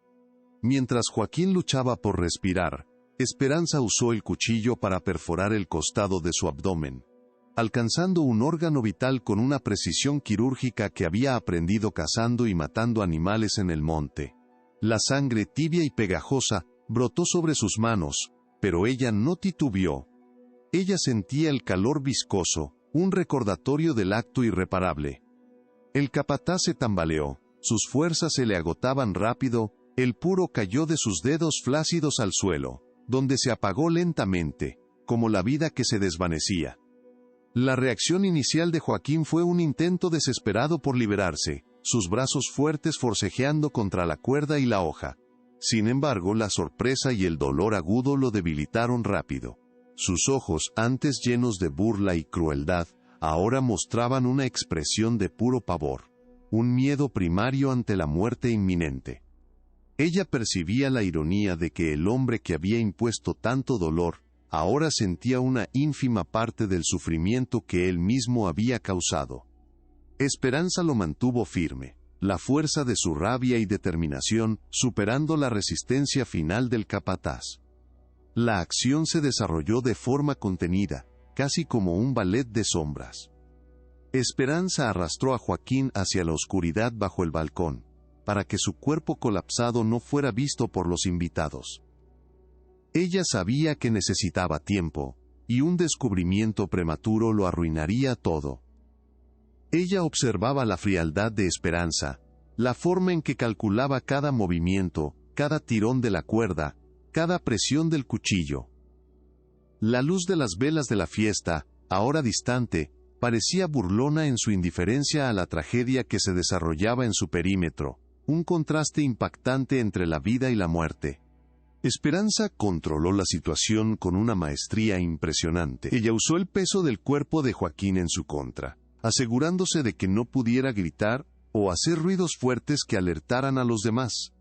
Mientras Joaquín luchaba por respirar, Esperanza usó el cuchillo para perforar el costado de su abdomen, alcanzando un órgano vital con una precisión quirúrgica que había aprendido cazando y matando animales en el monte. La sangre tibia y pegajosa brotó sobre sus manos, pero ella no titubeó. Ella sentía el calor viscoso, un recordatorio del acto irreparable. El capataz se tambaleó, sus fuerzas se le agotaban rápido, el puro cayó de sus dedos flácidos al suelo, donde se apagó lentamente, como la vida que se desvanecía. La reacción inicial de Joaquín fue un intento desesperado por liberarse, sus brazos fuertes forcejeando contra la cuerda y la hoja. Sin embargo, la sorpresa y el dolor agudo lo debilitaron rápido. Sus ojos, antes llenos de burla y crueldad, ahora mostraban una expresión de puro pavor, un miedo primario ante la muerte inminente. Ella percibía la ironía de que el hombre que había impuesto tanto dolor, ahora sentía una ínfima parte del sufrimiento que él mismo había causado. Esperanza lo mantuvo firme, la fuerza de su rabia y determinación, superando la resistencia final del capataz. La acción se desarrolló de forma contenida, casi como un ballet de sombras. Esperanza arrastró a Joaquín hacia la oscuridad bajo el balcón, para que su cuerpo colapsado no fuera visto por los invitados. Ella sabía que necesitaba tiempo, y un descubrimiento prematuro lo arruinaría todo. Ella observaba la frialdad de Esperanza, la forma en que calculaba cada movimiento, cada tirón de la cuerda, cada presión del cuchillo. La luz de las velas de la fiesta, ahora distante, parecía burlona en su indiferencia a la tragedia que se desarrollaba en su perímetro, un contraste impactante entre la vida y la muerte. Esperanza controló la situación con una maestría impresionante. Ella usó el peso del cuerpo de Joaquín en su contra, asegurándose de que no pudiera gritar o hacer ruidos fuertes que alertaran a los demás.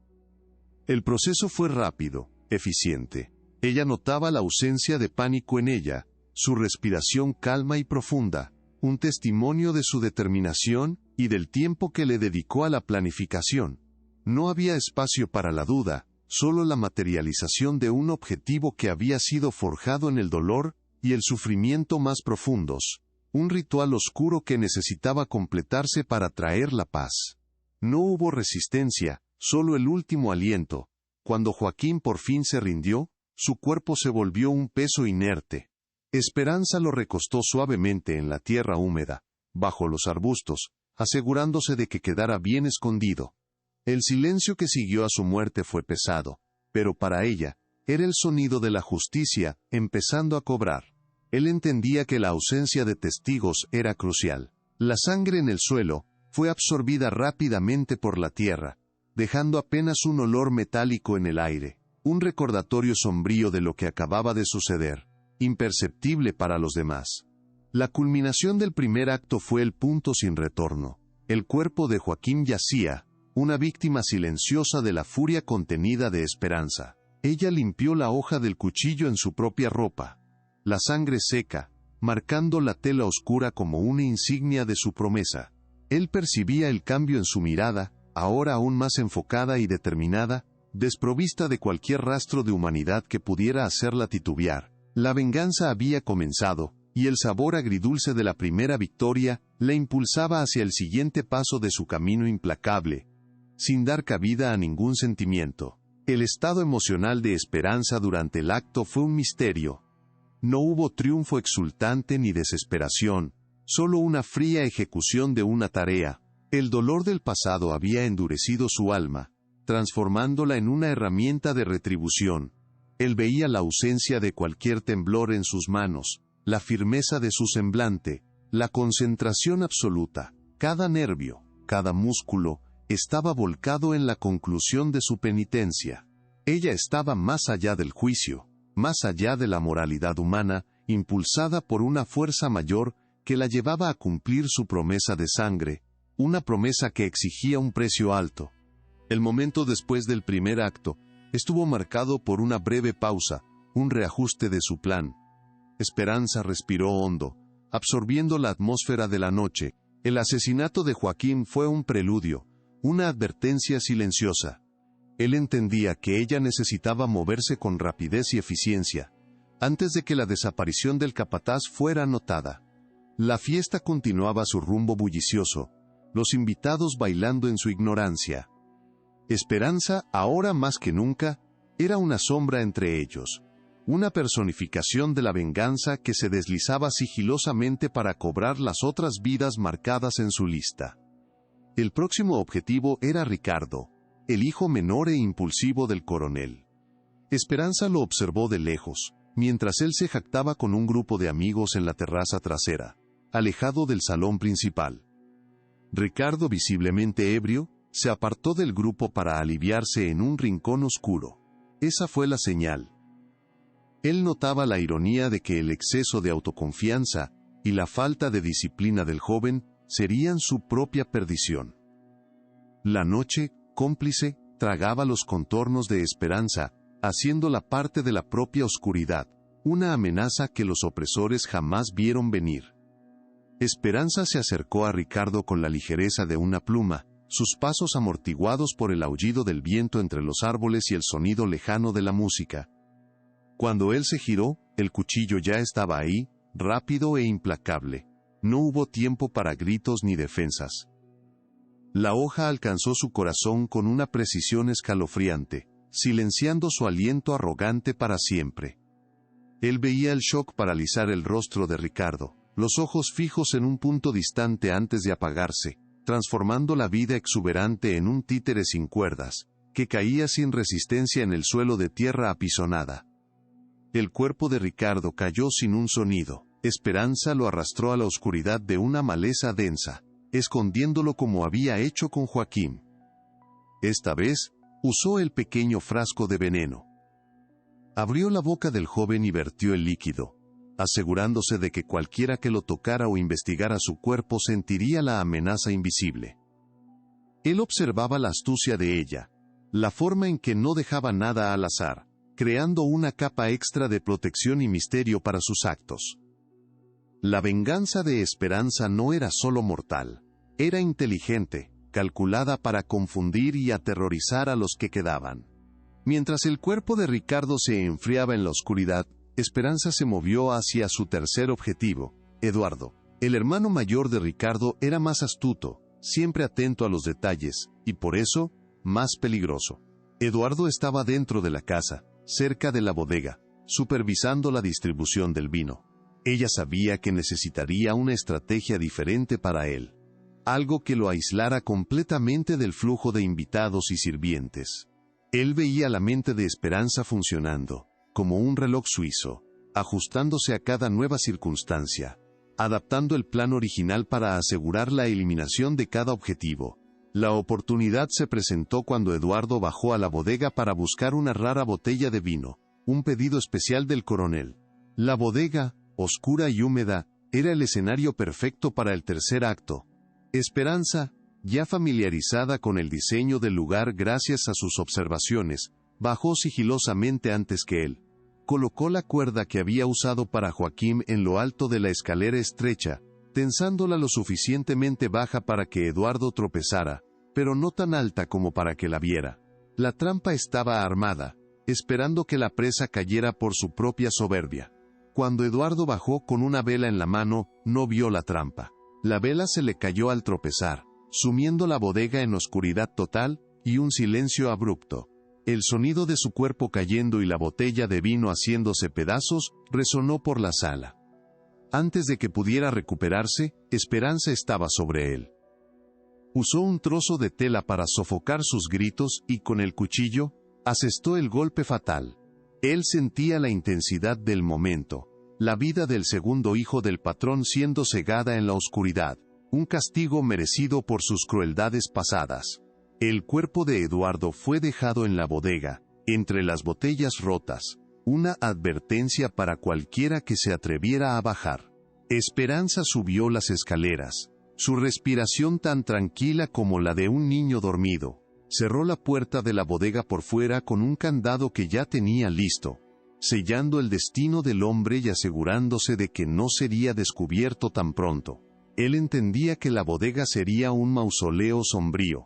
El proceso fue rápido, eficiente. Ella notaba la ausencia de pánico en ella, su respiración calma y profunda, un testimonio de su determinación y del tiempo que le dedicó a la planificación. No había espacio para la duda, solo la materialización de un objetivo que había sido forjado en el dolor y el sufrimiento más profundos, un ritual oscuro que necesitaba completarse para traer la paz. No hubo resistencia, solo el último aliento. Cuando Joaquín por fin se rindió, su cuerpo se volvió un peso inerte. Esperanza lo recostó suavemente en la tierra húmeda, bajo los arbustos, asegurándose de que quedara bien escondido. El silencio que siguió a su muerte fue pesado, pero para ella, era el sonido de la justicia, empezando a cobrar. Él entendía que la ausencia de testigos era crucial. La sangre en el suelo fue absorbida rápidamente por la tierra, dejando apenas un olor metálico en el aire, un recordatorio sombrío de lo que acababa de suceder, imperceptible para los demás. La culminación del primer acto fue el punto sin retorno. El cuerpo de Joaquín yacía, una víctima silenciosa de la furia contenida de Esperanza. Ella limpió la hoja del cuchillo en su propia ropa. La sangre seca, marcando la tela oscura como una insignia de su promesa. Él percibía el cambio en su mirada, ahora aún más enfocada y determinada, desprovista de cualquier rastro de humanidad que pudiera hacerla titubear. La venganza había comenzado, y el sabor agridulce de la primera victoria la impulsaba hacia el siguiente paso de su camino implacable, sin dar cabida a ningún sentimiento. El estado emocional de Esperanza durante el acto fue un misterio. No hubo triunfo exultante ni desesperación, solo una fría ejecución de una tarea. El dolor del pasado había endurecido su alma, transformándola en una herramienta de retribución. Él veía la ausencia de cualquier temblor en sus manos, la firmeza de su semblante, la concentración absoluta. Cada nervio, cada músculo, estaba volcado en la conclusión de su penitencia. Ella estaba más allá del juicio, más allá de la moralidad humana, impulsada por una fuerza mayor que la llevaba a cumplir su promesa de sangre, una promesa que exigía un precio alto. El momento después del primer acto estuvo marcado por una breve pausa, un reajuste de su plan. Esperanza respiró hondo, absorbiendo la atmósfera de la noche. El asesinato de Joaquín fue un preludio, una advertencia silenciosa. Él entendía que ella necesitaba moverse con rapidez y eficiencia, antes de que la desaparición del capataz fuera notada. La fiesta continuaba su rumbo bullicioso, los invitados bailando en su ignorancia. Esperanza, ahora más que nunca, era una sombra entre ellos, una personificación de la venganza que se deslizaba sigilosamente para cobrar las otras vidas marcadas en su lista. El próximo objetivo era Ricardo, el hijo menor e impulsivo del coronel. Esperanza lo observó de lejos, mientras él se jactaba con un grupo de amigos en la terraza trasera, alejado del salón principal. Ricardo, visiblemente ebrio, se apartó del grupo para aliviarse en un rincón oscuro. Esa fue la señal. Él notaba la ironía de que el exceso de autoconfianza y la falta de disciplina del joven serían su propia perdición. La noche, cómplice, tragaba los contornos de Esperanza, haciéndola parte de la propia oscuridad, una amenaza que los opresores jamás vieron venir. Esperanza se acercó a Ricardo con la ligereza de una pluma, sus pasos amortiguados por el aullido del viento entre los árboles y el sonido lejano de la música. Cuando él se giró, el cuchillo ya estaba ahí, rápido e implacable. No hubo tiempo para gritos ni defensas. La hoja alcanzó su corazón con una precisión escalofriante, silenciando su aliento arrogante para siempre. Él veía el shock paralizar el rostro de Ricardo, los ojos fijos en un punto distante antes de apagarse, transformando la vida exuberante en un títere sin cuerdas, que caía sin resistencia en el suelo de tierra apisonada. El cuerpo de Ricardo cayó sin un sonido. Esperanza lo arrastró a la oscuridad de una maleza densa, escondiéndolo como había hecho con Joaquín. Esta vez, usó el pequeño frasco de veneno. Abrió la boca del joven y vertió el líquido, asegurándose de que cualquiera que lo tocara o investigara su cuerpo sentiría la amenaza invisible. Él observaba la astucia de ella, la forma en que no dejaba nada al azar, creando una capa extra de protección y misterio para sus actos. La venganza de Esperanza no era solo mortal, era inteligente, calculada para confundir y aterrorizar a los que quedaban. Mientras el cuerpo de Ricardo se enfriaba en la oscuridad, Esperanza se movió hacia su tercer objetivo, Eduardo. El hermano mayor de Ricardo era más astuto, siempre atento a los detalles, y por eso, más peligroso. Eduardo estaba dentro de la casa, cerca de la bodega, supervisando la distribución del vino. Ella sabía que necesitaría una estrategia diferente para él. Algo que lo aislara completamente del flujo de invitados y sirvientes. Él veía la mente de Esperanza funcionando, como un reloj suizo, ajustándose a cada nueva circunstancia, adaptando el plan original para asegurar la eliminación de cada objetivo. La oportunidad se presentó cuando Eduardo bajó a la bodega para buscar una rara botella de vino, un pedido especial del coronel. La bodega, oscura y húmeda, era el escenario perfecto para el tercer acto. Esperanza, ya familiarizada con el diseño del lugar gracias a sus observaciones, bajó sigilosamente antes que él. Colocó la cuerda que había usado para Joaquín en lo alto de la escalera estrecha, tensándola lo suficientemente baja para que Eduardo tropezara, pero no tan alta como para que la viera. La trampa estaba armada, esperando que la presa cayera por su propia soberbia. Cuando Eduardo bajó con una vela en la mano, no vio la trampa. La vela se le cayó al tropezar, sumiendo la bodega en oscuridad total y un silencio abrupto. El sonido de su cuerpo cayendo y la botella de vino haciéndose pedazos resonó por la sala. Antes de que pudiera recuperarse, Esperanza estaba sobre él. Usó un trozo de tela para sofocar sus gritos y con el cuchillo, asestó el golpe fatal. Él sentía la intensidad del momento, la vida del segundo hijo del patrón siendo cegada en la oscuridad, un castigo merecido por sus crueldades pasadas. El cuerpo de Eduardo fue dejado en la bodega, entre las botellas rotas, una advertencia para cualquiera que se atreviera a bajar. Esperanza subió las escaleras, su respiración tan tranquila como la de un niño dormido. Cerró la puerta de la bodega por fuera con un candado que ya tenía listo, sellando el destino del hombre y asegurándose de que no sería descubierto tan pronto. Él entendía que la bodega sería un mausoleo sombrío,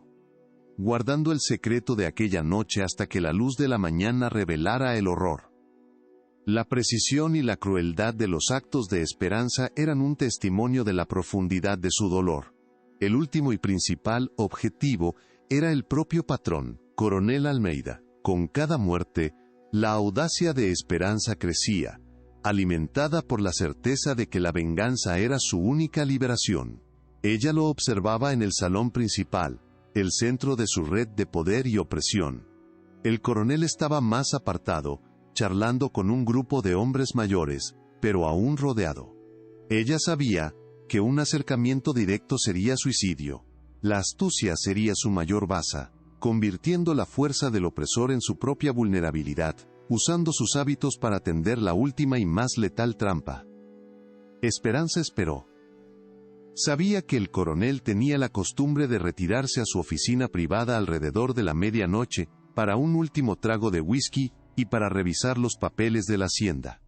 guardando el secreto de aquella noche hasta que la luz de la mañana revelara el horror. La precisión y la crueldad de los actos de Esperanza eran un testimonio de la profundidad de su dolor. El último y principal objetivo era el propio patrón, Coronel Almeida. Con cada muerte, la audacia de Esperanza crecía, alimentada por la certeza de que la venganza era su única liberación. Ella lo observaba en el salón principal, el centro de su red de poder y opresión. El coronel estaba más apartado, charlando con un grupo de hombres mayores, pero aún rodeado. Ella sabía que un acercamiento directo sería suicidio. La astucia sería su mayor baza, convirtiendo la fuerza del opresor en su propia vulnerabilidad, usando sus hábitos para tender la última y más letal trampa. Esperanza esperó. Sabía que el coronel tenía la costumbre de retirarse a su oficina privada alrededor de la medianoche, para un último trago de whisky y para revisar los papeles de la hacienda.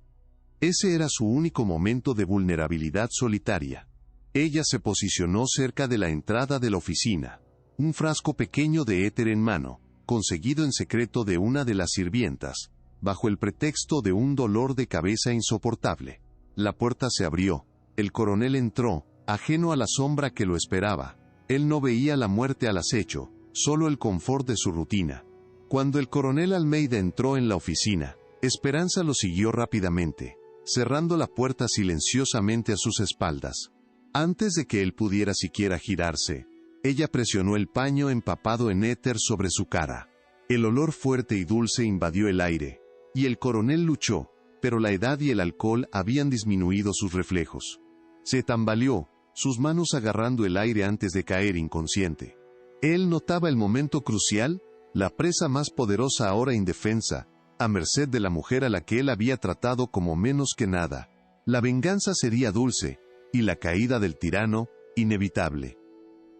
Ese era su único momento de vulnerabilidad solitaria. Ella se posicionó cerca de la entrada de la oficina, un frasco pequeño de éter en mano, conseguido en secreto de una de las sirvientas, bajo el pretexto de un dolor de cabeza insoportable. La puerta se abrió, el coronel entró, ajeno a la sombra que lo esperaba. Él no veía la muerte al acecho, solo el confort de su rutina. Cuando el coronel Almeida entró en la oficina, Esperanza lo siguió rápidamente, cerrando la puerta silenciosamente a sus espaldas. Antes de que él pudiera siquiera girarse, ella presionó el paño empapado en éter sobre su cara. El olor fuerte y dulce invadió el aire, y el coronel luchó, pero la edad y el alcohol habían disminuido sus reflejos. Se tambaleó, sus manos agarrando el aire antes de caer inconsciente. Él notaba el momento crucial, la presa más poderosa ahora indefensa, a merced de la mujer a la que él había tratado como menos que nada. La venganza sería dulce, y la caída del tirano, inevitable.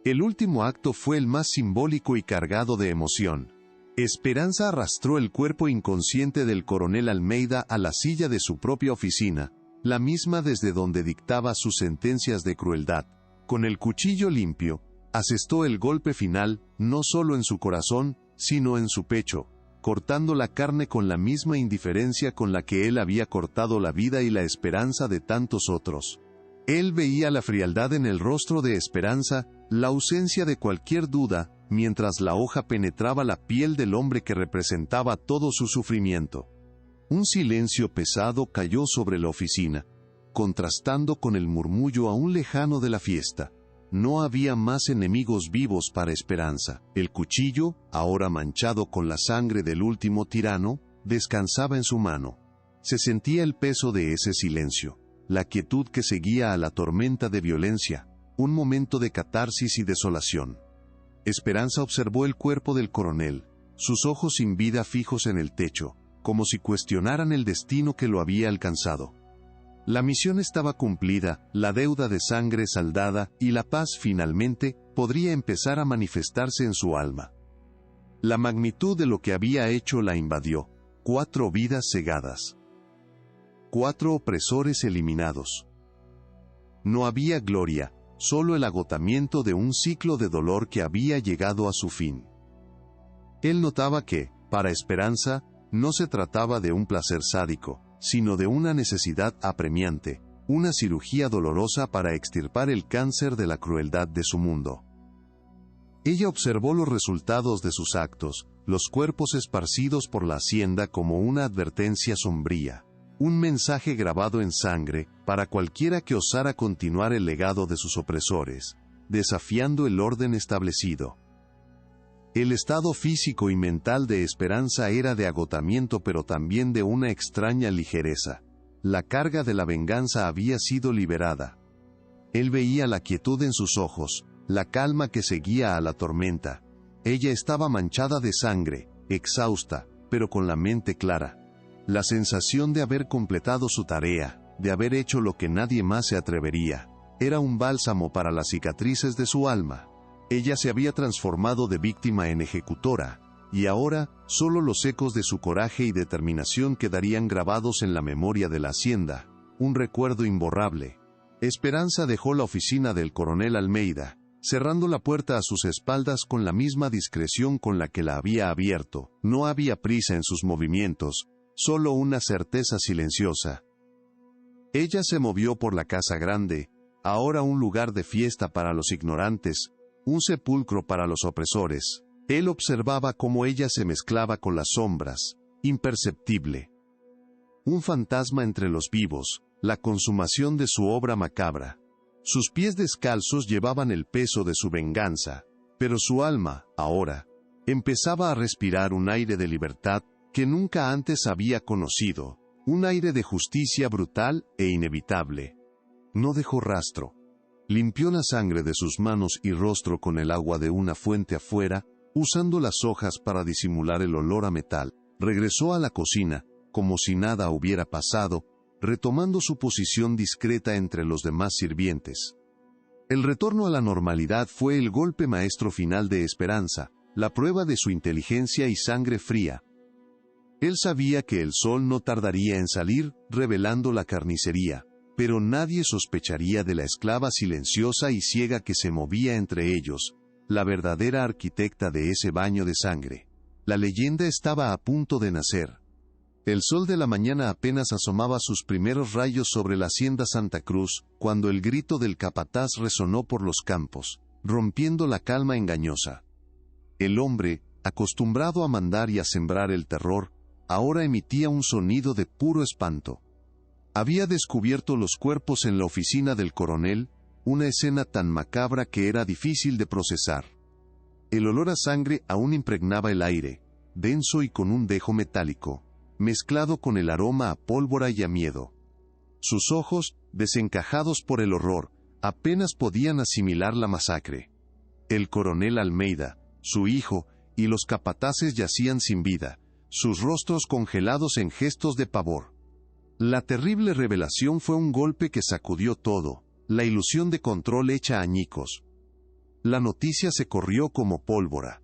El último acto fue el más simbólico y cargado de emoción. Esperanza arrastró el cuerpo inconsciente del coronel Almeida a la silla de su propia oficina, la misma desde donde dictaba sus sentencias de crueldad. Con el cuchillo limpio, asestó el golpe final, no solo en su corazón, sino en su pecho, cortando la carne con la misma indiferencia con la que él había cortado la vida y la esperanza de tantos otros. Él veía la frialdad en el rostro de Esperanza, la ausencia de cualquier duda, mientras la hoja penetraba la piel del hombre que representaba todo su sufrimiento. Un silencio pesado cayó sobre la oficina, contrastando con el murmullo aún lejano de la fiesta. No había más enemigos vivos para Esperanza. El cuchillo, ahora manchado con la sangre del último tirano, descansaba en su mano. Se sentía el peso de ese silencio, la quietud que seguía a la tormenta de violencia, un momento de catarsis y desolación. Esperanza observó el cuerpo del coronel, sus ojos sin vida fijos en el techo, como si cuestionaran el destino que lo había alcanzado. La misión estaba cumplida, la deuda de sangre saldada, y la paz finalmente podría empezar a manifestarse en su alma. La magnitud de lo que había hecho la invadió. 4 vidas cegadas. 4 opresores eliminados. No había gloria, solo el agotamiento de un ciclo de dolor que había llegado a su fin. Él notaba que, para Esperanza, no se trataba de un placer sádico, sino de una necesidad apremiante, una cirugía dolorosa para extirpar el cáncer de la crueldad de su mundo. Ella observó los resultados de sus actos, los cuerpos esparcidos por la hacienda como una advertencia sombría, un mensaje grabado en sangre para cualquiera que osara continuar el legado de sus opresores, desafiando el orden establecido. El estado físico y mental de Esperanza era de agotamiento pero también de una extraña ligereza. La carga de la venganza había sido liberada. Él veía la quietud en sus ojos, la calma que seguía a la tormenta. Ella estaba manchada de sangre, exhausta, pero con la mente clara. La sensación de haber completado su tarea, de haber hecho lo que nadie más se atrevería, era un bálsamo para las cicatrices de su alma. Ella se había transformado de víctima en ejecutora, y ahora, solo los ecos de su coraje y determinación quedarían grabados en la memoria de la hacienda, un recuerdo imborrable. Esperanza dejó la oficina del coronel Almeida, cerrando la puerta a sus espaldas con la misma discreción con la que la había abierto. No había prisa en sus movimientos, solo una certeza silenciosa. Ella se movió por la casa grande, ahora un lugar de fiesta para los ignorantes, un sepulcro para los opresores. Él observaba cómo ella se mezclaba con las sombras, imperceptible. Un fantasma entre los vivos, la consumación de su obra macabra. Sus pies descalzos llevaban el peso de su venganza, pero su alma, ahora, empezaba a respirar un aire de libertad que nunca antes había conocido, un aire de justicia brutal e inevitable. No dejó rastro. Limpió la sangre de sus manos y rostro con el agua de una fuente afuera, usando las hojas para disimular el olor a metal. Regresó a la cocina, como si nada hubiera pasado, retomando su posición discreta entre los demás sirvientes. El retorno a la normalidad fue el golpe maestro final de Esperanza, la prueba de su inteligencia y sangre fría. Él sabía que el sol no tardaría en salir, revelando la carnicería, pero nadie sospecharía de la esclava silenciosa y ciega que se movía entre ellos, la verdadera arquitecta de ese baño de sangre. La leyenda estaba a punto de nacer. El sol de la mañana apenas asomaba sus primeros rayos sobre la hacienda Santa Cruz, cuando el grito del capataz resonó por los campos, rompiendo la calma engañosa. El hombre, acostumbrado a mandar y a sembrar el terror, ahora emitía un sonido de puro espanto. Había descubierto los cuerpos en la oficina del coronel, una escena tan macabra que era difícil de procesar. El olor a sangre aún impregnaba el aire, denso y con un dejo metálico. mezclado con el aroma a pólvora y a miedo. Sus ojos, desencajados por el horror, apenas podían asimilar la masacre. El coronel Almeida, su hijo, y los capataces yacían sin vida, sus rostros congelados en gestos de pavor. La terrible revelación fue un golpe que sacudió todo, la ilusión de control hecha añicos. La noticia se corrió como pólvora.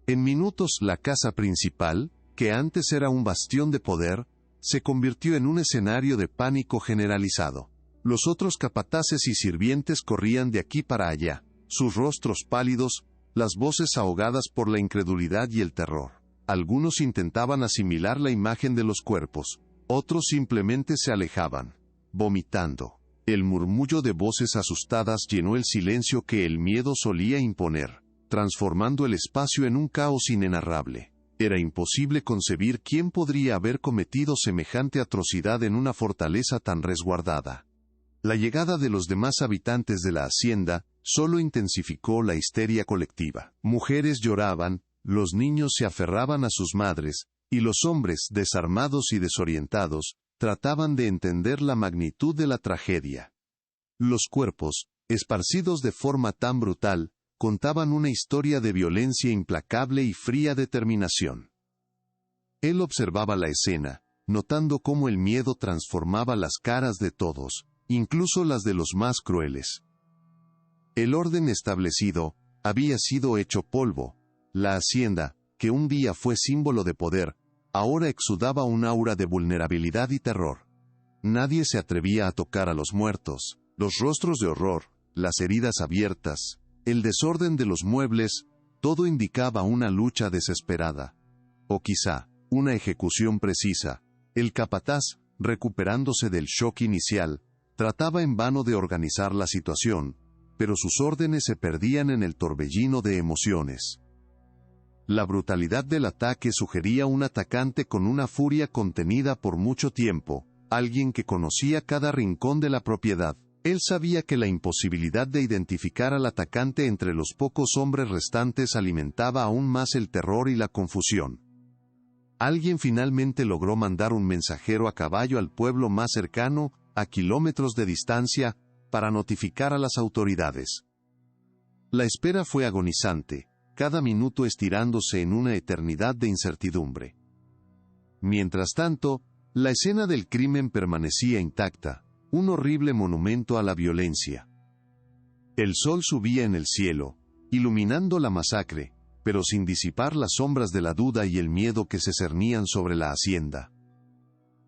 En minutos la casa principal, que antes era un bastión de poder, se convirtió en un escenario de pánico generalizado. Los otros capataces y sirvientes corrían de aquí para allá, sus rostros pálidos, las voces ahogadas por la incredulidad y el terror. Algunos intentaban asimilar la imagen de los cuerpos, otros simplemente se alejaban, vomitando. El murmullo de voces asustadas llenó el silencio que el miedo solía imponer, transformando el espacio en un caos inenarrable. Era imposible concebir quién podría haber cometido semejante atrocidad en una fortaleza tan resguardada. La llegada de los demás habitantes de la hacienda solo intensificó la histeria colectiva. Mujeres lloraban, los niños se aferraban a sus madres, y los hombres, desarmados y desorientados, trataban de entender la magnitud de la tragedia. Los cuerpos, esparcidos de forma tan brutal, contaban una historia de violencia implacable y fría determinación. Él observaba la escena, notando cómo el miedo transformaba las caras de todos, incluso las de los más crueles. El orden establecido había sido hecho polvo. La hacienda, que un día fue símbolo de poder, ahora exudaba un aura de vulnerabilidad y terror. Nadie se atrevía a tocar a los muertos. Los rostros de horror, las heridas abiertas, el desorden de los muebles, todo indicaba una lucha desesperada. O quizá, una ejecución precisa. El capataz, recuperándose del shock inicial, trataba en vano de organizar la situación, pero sus órdenes se perdían en el torbellino de emociones. La brutalidad del ataque sugería un atacante con una furia contenida por mucho tiempo, alguien que conocía cada rincón de la propiedad. Él sabía que la imposibilidad de identificar al atacante entre los pocos hombres restantes alimentaba aún más el terror y la confusión. Alguien finalmente logró mandar un mensajero a caballo al pueblo más cercano, a kilómetros de distancia, para notificar a las autoridades. La espera fue agonizante, cada minuto estirándose en una eternidad de incertidumbre. Mientras tanto, la escena del crimen permanecía intacta, un horrible monumento a la violencia. El sol subía en el cielo, iluminando la masacre, pero sin disipar las sombras de la duda y el miedo que se cernían sobre la hacienda.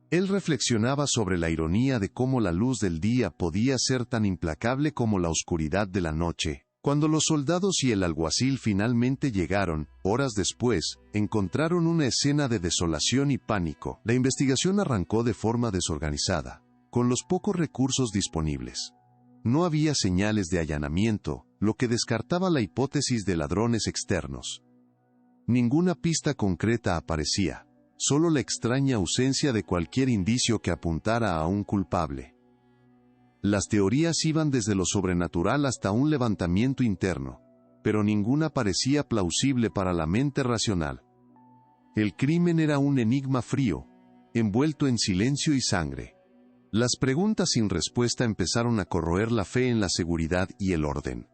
Él reflexionaba sobre la ironía de cómo la luz del día podía ser tan implacable como la oscuridad de la noche. Cuando los soldados y el alguacil finalmente llegaron, horas después, encontraron una escena de desolación y pánico. La investigación arrancó de forma desorganizada, con los pocos recursos disponibles. No había señales de allanamiento, lo que descartaba la hipótesis de ladrones externos. Ninguna pista concreta aparecía, solo la extraña ausencia de cualquier indicio que apuntara a un culpable. Las teorías iban desde lo sobrenatural hasta un levantamiento interno, pero ninguna parecía plausible para la mente racional. El crimen era un enigma frío, envuelto en silencio y sangre. Las preguntas sin respuesta empezaron a corroer la fe en la seguridad y el orden.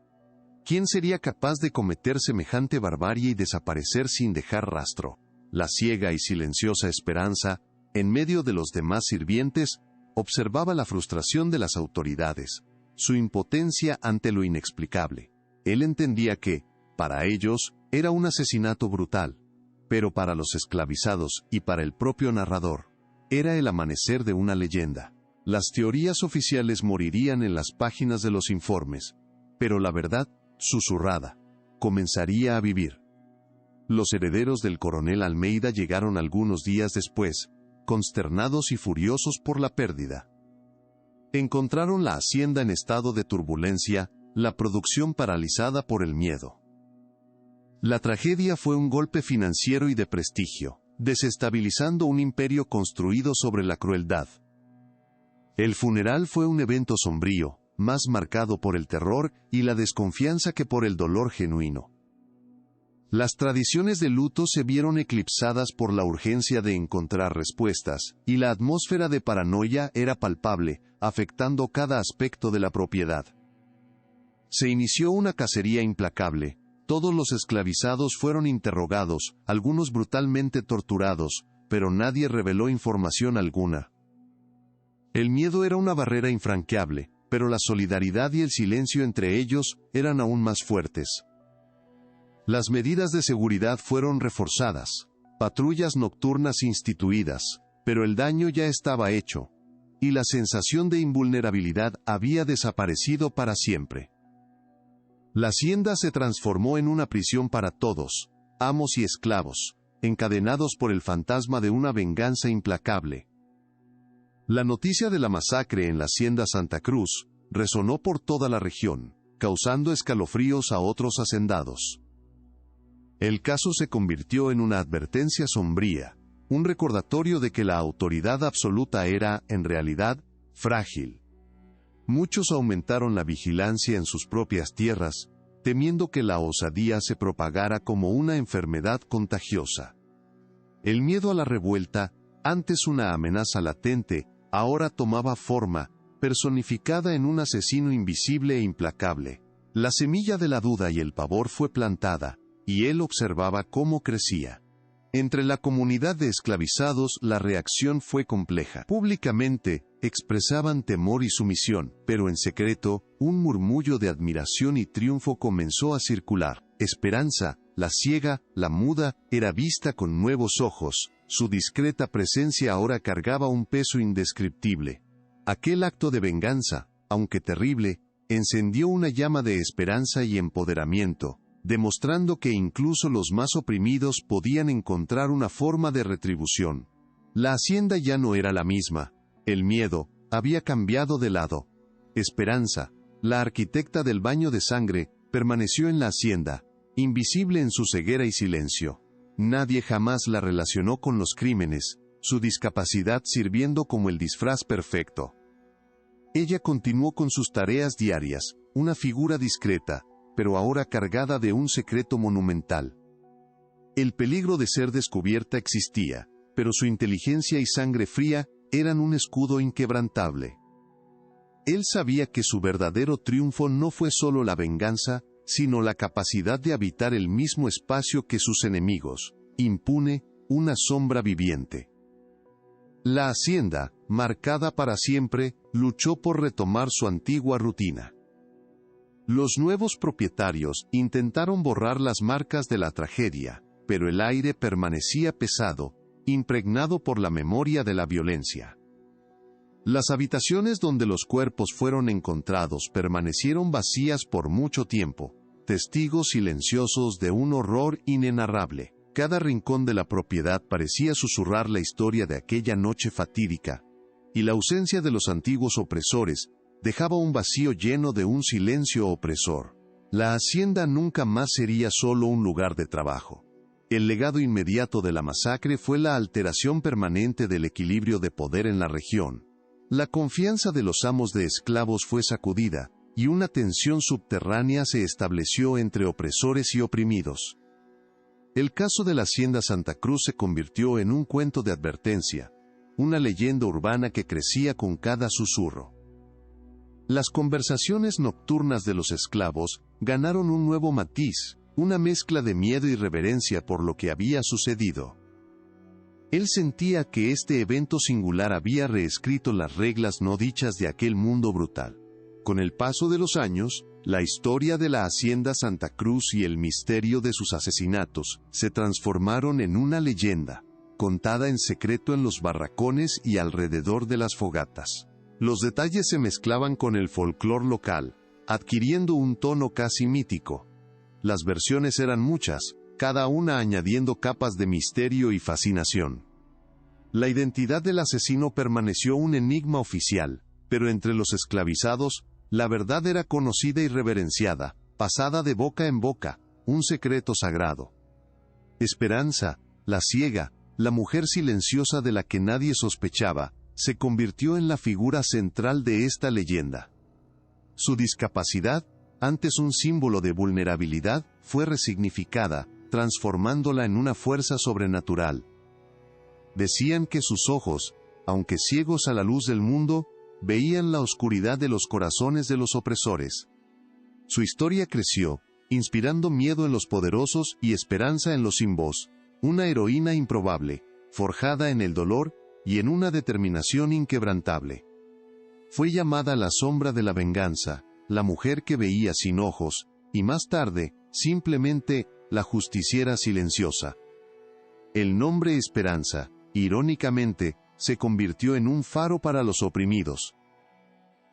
¿Quién sería capaz de cometer semejante barbarie y desaparecer sin dejar rastro? La ciega y silenciosa Esperanza, en medio de los demás sirvientes, observaba la frustración de las autoridades, su impotencia ante lo inexplicable. Él entendía que, para ellos, era un asesinato brutal, pero para los esclavizados y para el propio narrador, era el amanecer de una leyenda. Las teorías oficiales morirían en las páginas de los informes, pero la verdad, susurrada, comenzaría a vivir. Los herederos del coronel Almeida llegaron algunos días después, consternados y furiosos por la pérdida. Encontraron la hacienda en estado de turbulencia, la producción paralizada por el miedo. La tragedia fue un golpe financiero y de prestigio, desestabilizando un imperio construido sobre la crueldad. El funeral fue un evento sombrío, más marcado por el terror y la desconfianza que por el dolor genuino. Las tradiciones de luto se vieron eclipsadas por la urgencia de encontrar respuestas, y la atmósfera de paranoia era palpable, afectando cada aspecto de la propiedad. Se inició una cacería implacable. Todos los esclavizados fueron interrogados, algunos brutalmente torturados, pero nadie reveló información alguna. El miedo era una barrera infranqueable, pero la solidaridad y el silencio entre ellos eran aún más fuertes. Las medidas de seguridad fueron reforzadas, patrullas nocturnas instituidas, pero el daño ya estaba hecho, y la sensación de invulnerabilidad había desaparecido para siempre. La hacienda se transformó en una prisión para todos, amos y esclavos, encadenados por el fantasma de una venganza implacable. La noticia de la masacre en la hacienda Santa Cruz resonó por toda la región, causando escalofríos a otros hacendados. El caso se convirtió en una advertencia sombría, un recordatorio de que la autoridad absoluta era, en realidad, frágil. Muchos aumentaron la vigilancia en sus propias tierras, temiendo que la osadía se propagara como una enfermedad contagiosa. El miedo a la revuelta, antes una amenaza latente, ahora tomaba forma, personificada en un asesino invisible e implacable. La semilla de la duda y el pavor fue plantada, y él observaba cómo crecía. Entre la comunidad de esclavizados la reacción fue compleja. Públicamente, expresaban temor y sumisión, pero en secreto, un murmullo de admiración y triunfo comenzó a circular. Esperanza, la ciega, la muda, era vista con nuevos ojos, su discreta presencia ahora cargaba un peso indescriptible. Aquel acto de venganza, aunque terrible, encendió una llama de esperanza y empoderamiento, demostrando que incluso los más oprimidos podían encontrar una forma de retribución. La hacienda ya no era la misma. El miedo había cambiado de lado. Esperanza, la arquitecta del baño de sangre, permaneció en la hacienda, invisible en su ceguera y silencio. Nadie jamás la relacionó con los crímenes, su discapacidad sirviendo como el disfraz perfecto. Ella continuó con sus tareas diarias, una figura discreta, pero ahora cargada de un secreto monumental. El peligro de ser descubierta existía, pero su inteligencia y sangre fría eran un escudo inquebrantable. Él sabía que su verdadero triunfo no fue solo la venganza, sino la capacidad de habitar el mismo espacio que sus enemigos, impune, una sombra viviente. La hacienda, marcada para siempre, luchó por retomar su antigua rutina. Los nuevos propietarios intentaron borrar las marcas de la tragedia, pero el aire permanecía pesado, impregnado por la memoria de la violencia. Las habitaciones donde los cuerpos fueron encontrados permanecieron vacías por mucho tiempo, testigos silenciosos de un horror inenarrable. Cada rincón de la propiedad parecía susurrar la historia de aquella noche fatídica, y la ausencia de los antiguos opresores dejaba un vacío lleno de un silencio opresor. La hacienda nunca más sería solo un lugar de trabajo. El legado inmediato de la masacre fue la alteración permanente del equilibrio de poder en la región. La confianza de los amos de esclavos fue sacudida, y una tensión subterránea se estableció entre opresores y oprimidos. El caso de la hacienda Santa Cruz se convirtió en un cuento de advertencia, una leyenda urbana que crecía con cada susurro. Las conversaciones nocturnas de los esclavos ganaron un nuevo matiz, una mezcla de miedo y reverencia por lo que había sucedido. Él sentía que este evento singular había reescrito las reglas no dichas de aquel mundo brutal. Con el paso de los años, la historia de la hacienda Santa Cruz y el misterio de sus asesinatos se transformaron en una leyenda, contada en secreto en los barracones y alrededor de las fogatas. Los detalles se mezclaban con el folclore local, adquiriendo un tono casi mítico. Las versiones eran muchas, cada una añadiendo capas de misterio y fascinación. La identidad del asesino permaneció un enigma oficial, pero entre los esclavizados, la verdad era conocida y reverenciada, pasada de boca en boca, un secreto sagrado. Esperanza, la ciega, la mujer silenciosa de la que nadie sospechaba, se convirtió en la figura central de esta leyenda. Su discapacidad, antes un símbolo de vulnerabilidad, fue resignificada, transformándola en una fuerza sobrenatural. Decían que sus ojos, aunque ciegos a la luz del mundo, veían la oscuridad de los corazones de los opresores. Su historia creció, inspirando miedo en los poderosos y esperanza en los sin voz, una heroína improbable, forjada en el dolor y en una determinación inquebrantable. Fue llamada la sombra de la venganza, la mujer que veía sin ojos, y más tarde, simplemente, la justiciera silenciosa. El nombre Esperanza, irónicamente, se convirtió en un faro para los oprimidos.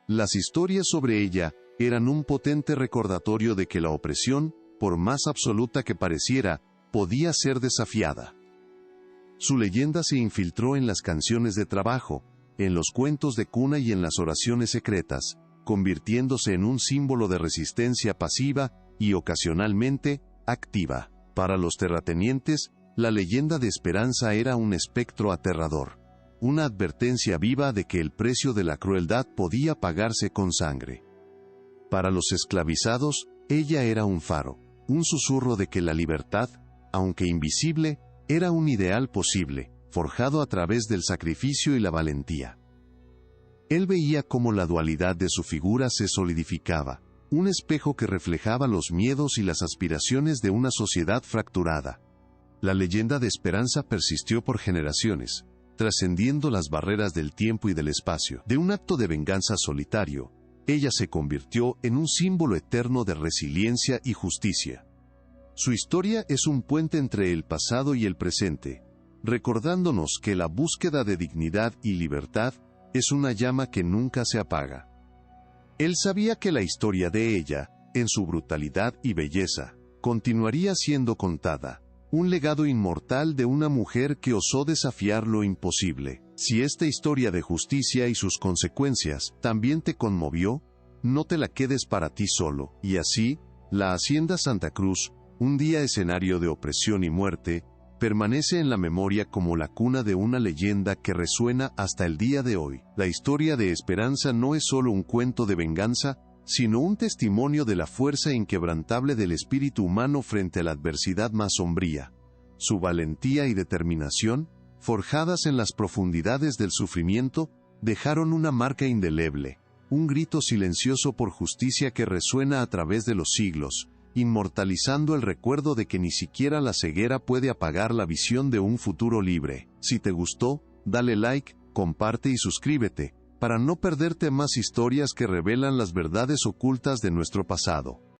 Las historias sobre ella eran un potente recordatorio de que la opresión, por más absoluta que pareciera, podía ser desafiada. Su leyenda se infiltró en las canciones de trabajo, en los cuentos de cuna y en las oraciones secretas, convirtiéndose en un símbolo de resistencia pasiva y ocasionalmente activa. Para los terratenientes, la leyenda de Esperanza era un espectro aterrador, una advertencia viva de que el precio de la crueldad podía pagarse con sangre. Para los esclavizados, ella era un faro, un susurro de que la libertad, aunque invisible, era un ideal posible, forjado a través del sacrificio y la valentía. Él veía cómo la dualidad de su figura se solidificaba, un espejo que reflejaba los miedos y las aspiraciones de una sociedad fracturada. La leyenda de Esperanza persistió por generaciones, trascendiendo las barreras del tiempo y del espacio. De un acto de venganza solitario, ella se convirtió en un símbolo eterno de resiliencia y justicia. Su historia es un puente entre el pasado y el presente, recordándonos que la búsqueda de dignidad y libertad es una llama que nunca se apaga. Él sabía que la historia de ella, en su brutalidad y belleza, continuaría siendo contada, un legado inmortal de una mujer que osó desafiar lo imposible. Si esta historia de justicia y sus consecuencias también te conmovió, no te la quedes para ti solo. Y así, la Hacienda Santa Cruz, un día escenario de opresión y muerte, permanece en la memoria como la cuna de una leyenda que resuena hasta el día de hoy. La historia de Esperanza no es solo un cuento de venganza, sino un testimonio de la fuerza inquebrantable del espíritu humano frente a la adversidad más sombría. Su valentía y determinación, forjadas en las profundidades del sufrimiento, dejaron una marca indeleble, un grito silencioso por justicia que resuena a través de los siglos, inmortalizando el recuerdo de que ni siquiera la ceguera puede apagar la visión de un futuro libre. Si te gustó, dale like, comparte y suscríbete, para no perderte más historias que revelan las verdades ocultas de nuestro pasado.